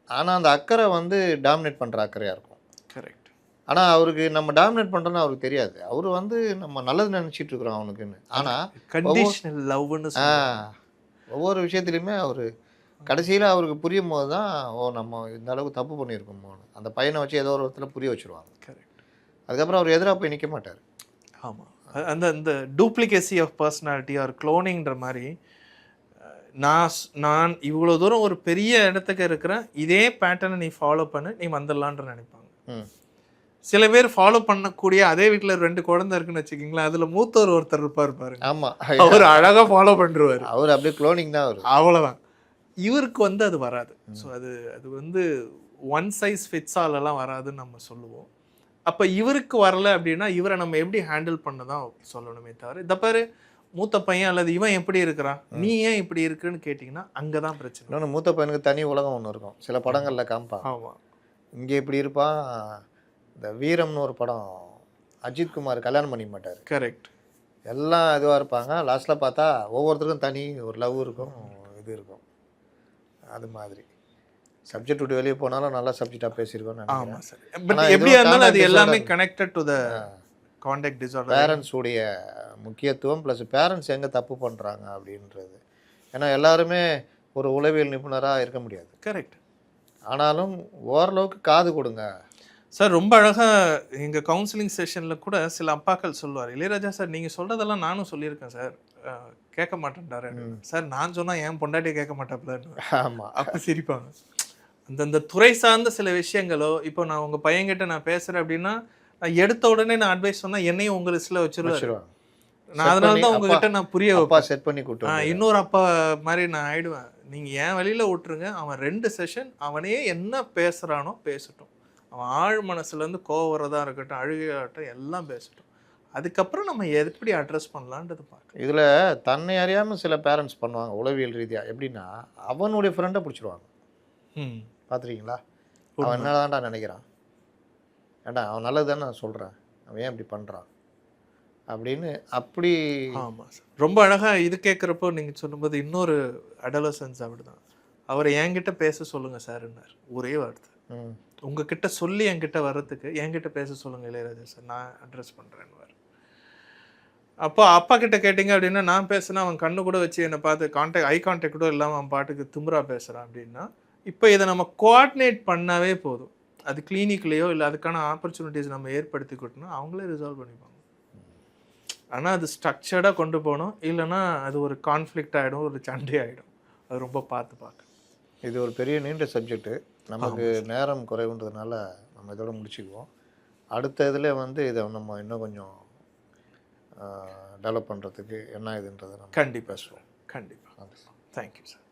ஆனால் அந்த அக்கறை வந்து டாமினேட் பண்ணுற அக்கறையாக இருக்கும். கரெக்ட். ஆனால் அவருக்கு நம்ம டாமினேட் பண்ணுறோன்னு அவருக்கு தெரியாது. அவர் வந்து நம்ம நல்லது நினச்சிட்டு இருக்கிறோம் அவனுக்குன்னு. ஆனால் கண்டிஷனல் லவ்னு ஒவ்வொரு விஷயத்துலையுமே அவர் கடைசியில் அவருக்கு புரியும் போது தான், ஓ நம்ம இந்த அளவுக்கு தப்பு பண்ணியிருக்கோமோன்னு அந்த பையனை வச்சு ஏதோ ஒரு விதத்துல புரிய வச்சுருவாங்க. கரெக்ட். அதுக்கப்புறம் அவர் எதிராக போய் நிற்க மாட்டார். ஆமாம். அந்த இந்த டூப்ளிகேசி ஆஃப் பர்சனாலிட்டி ஆர் க்ளோனிங்கிற மாதிரி நான் இவ்வளோ தூரம் ஒரு பெரிய இடத்துக்கு இருக்கிறேன், இதே பேட்டர்னை நீ ஃபாலோ பண்ணு, நீ வந்துடலான்ற நினைப்பாங்க. ம். சில பேர் ஃபாலோ பண்ணக்கூடிய அதே வீட்டில் 2 குழந்தை இருக்குன்னு வச்சுக்கிங்களேன், அதில் மூத்தவர் ஒருத்தர் இருப்பார் பாருங்க, ஆமாம், அவர் அழகாக ஃபாலோ பண்ணுருவார். அவர் அப்படியே குளோனிங் தான் அவர். அவ்வளோதான். இவருக்கு வந்து அது வராது. ஸோ அது வந்து ஒன் சைஸ் ஃபிட்ஸ் ஆலெல்லாம் வராதுன்னு நம்ம சொல்லுவோம். அப்போ இவருக்கு வரல அப்படின்னா இவரை நம்ம எப்படி ஹேண்டில் பண்ண தான் சொல்லணுமே தவிர, இந்த பாரு மூத்த பையன் அல்லது இவன் எப்படி இருக்கிறான், நீ ஏன் இப்படி இருக்குன்னு கேட்டிங்கன்னா அங்கே தான் பிரச்சனை. இன்னொன்று மூத்த பையனுக்கு தனி உலகம் ஒன்று இருக்கும். சில படங்களில் காமிப்பான். ஆமாம். இங்கே இப்படி இருப்பான். இந்த வீரம்னு ஒரு படம், அஜித் குமார் கல்யாணம் பண்ணிக்க மாட்டார். கரெக்ட். எல்லாம் இதுவாக இருப்பாங்க. லாஸ்ட்டில் பார்த்தா ஒவ்வொருத்தருக்கும் தனி ஒரு லவ் இருக்கும், இது இருக்கும். அது மாதிரி சப்ஜெக்ட் விட்டு வெளியே போனாலும் நல்லா சப்ஜெக்டாக பேசியிருக்கோன்னு நினைக்கிறேன். ஆமாம் சார். பட் எப்படியா இருந்தாலும் அது எல்லாமே connected to the contact disorder. Parents உடைய முக்கியத்துவம் ப்ளஸ் பேரண்ட்ஸ் எங்கே தப்பு பண்ணுறாங்க அப்படின்றது. ஏன்னா எல்லாருமே ஒரு உளவியல் நிபுணராக இருக்க முடியாது. கரெக்ட். ஆனாலும் ஓரளவுக்கு காது கொடுங்க சார். ரொம்ப அழகாக எங்கள் கவுன்சிலிங் செஷனில் கூட சில அப்பாக்கள் சொல்லுவார், இளையராஜா சார் நீங்கள் சொல்கிறதெல்லாம் நானும் சொல்லியிருக்கேன் சார், கேட்க மாட்டேன்டாரு சார். நான் சொன்னால் என் பொண்டாட்டியை கேட்க மாட்டேன். ஆமாம், அப்போ சிரிப்பாங்க. அந்தந்த துறை சார்ந்த சில விஷயங்களோ, இப்போ நான் உங்கள் பையன்கிட்ட நான் பேசுகிறேன் அப்படின்னா, நான் எடுத்த உடனே நான் அட்வைஸ் சொன்னால் என்னையும் உங்கள் லிஸ்ட்டில் வச்சுருவாங்க. நான் அதனால தான் உங்ககிட்ட நான் புரிய வைப்பேன். செட் பண்ணி கூட்டு இன்னொரு அப்பா மாதிரி நான் ஆயிடுவேன். நீங்கள் என் வழியில் விட்டுருங்க, அவன் 2 செஷன் அவனே என்ன பேசுகிறானோ பேசட்டும், அவன் ஆழ் மனசுலேருந்து கோவம் வரதா இருக்கட்டும், அழுகையாகட்டும், எல்லாம் பேசட்டும். அதுக்கப்புறம் நம்ம எப்படி அட்ரஸ் பண்ணலான்றது பார்க்கலாம். இதில் தன்னை அறியாமல் சில பேரண்ட்ஸ் பண்ணுவாங்க உளவியல் ரீதியாக. எப்படின்னா அவனுடைய ஃப்ரெண்டை பிடிச்சிருவாங்க. பார்த்துருக்கீங்களா? அவன் என்ன தான்டா நினைக்கிறான், ஏண்டா அவன் நல்லது தானே நான் சொல்கிறேன், அவன் ஏன் இப்படி பண்ணுறான் அப்படின்னு அப்படி. ஆமாம் சார். ரொம்ப அழகாக இது கேட்குறப்போ நீங்கள் சொல்லும்போது இன்னொரு அடலசன்ஸ் அப்படி தான், அவரை என்கிட்ட பேச சொல்லுங்கள் சார்ன்னார். ஒரே வார்த்தை. உங்ககிட்ட சொல்லி என்கிட்ட வர்றதுக்கு என்கிட்ட பேச சொல்லுங்கள் இளையராஜா சார், நான் அட்ரஸ் பண்ணுறேன்னுவார். அப்போ அப்பா கிட்ட கேட்டிங்க அப்படின்னா, நான் பேசுனா அவன் கண்ணு கூட வச்சு என்னை பார்த்து ஐ கான்டாக்ட் கூட இல்லாமல் அவன் பாட்டுக்கு திமிரா பேசுகிறான் அப்படின்னா, இப்போ இதை நம்ம கோஆர்டினேட் பண்ணாவே போதும். அது கிளினிக்லேயோ இல்லை அதுக்கான ஆப்பர்ச்சுனிட்டிஸ் நம்ம ஏற்படுத்தி கொடுத்தோம்னா அவங்களே ரிசால்வ் பண்ணிப்பாங்க. ஆனால் அது ஸ்ட்ரக்சர்டாக கொண்டு போகணும், இல்லைன்னா அது ஒரு கான்ஃப்ளிக்ட் ஆகிடும், ஒரு சண்டை ஆகிடும். அது ரொம்ப பார்க்க. இது ஒரு பெரிய நீண்ட சப்ஜெக்ட்டு. நமக்கு நேரம் குறைவுன்றதுனால நம்ம இதோட முடிச்சுக்குவோம். அடுத்த இதில் வந்து இதை நம்ம இன்னும் கொஞ்சம் டெவலப் பண்ணுறதுக்கு என்ன இதுன்றதை நம்ம கண்டிப்பாக பேசுவோம். கண்டிப்பாக. Thank you sir.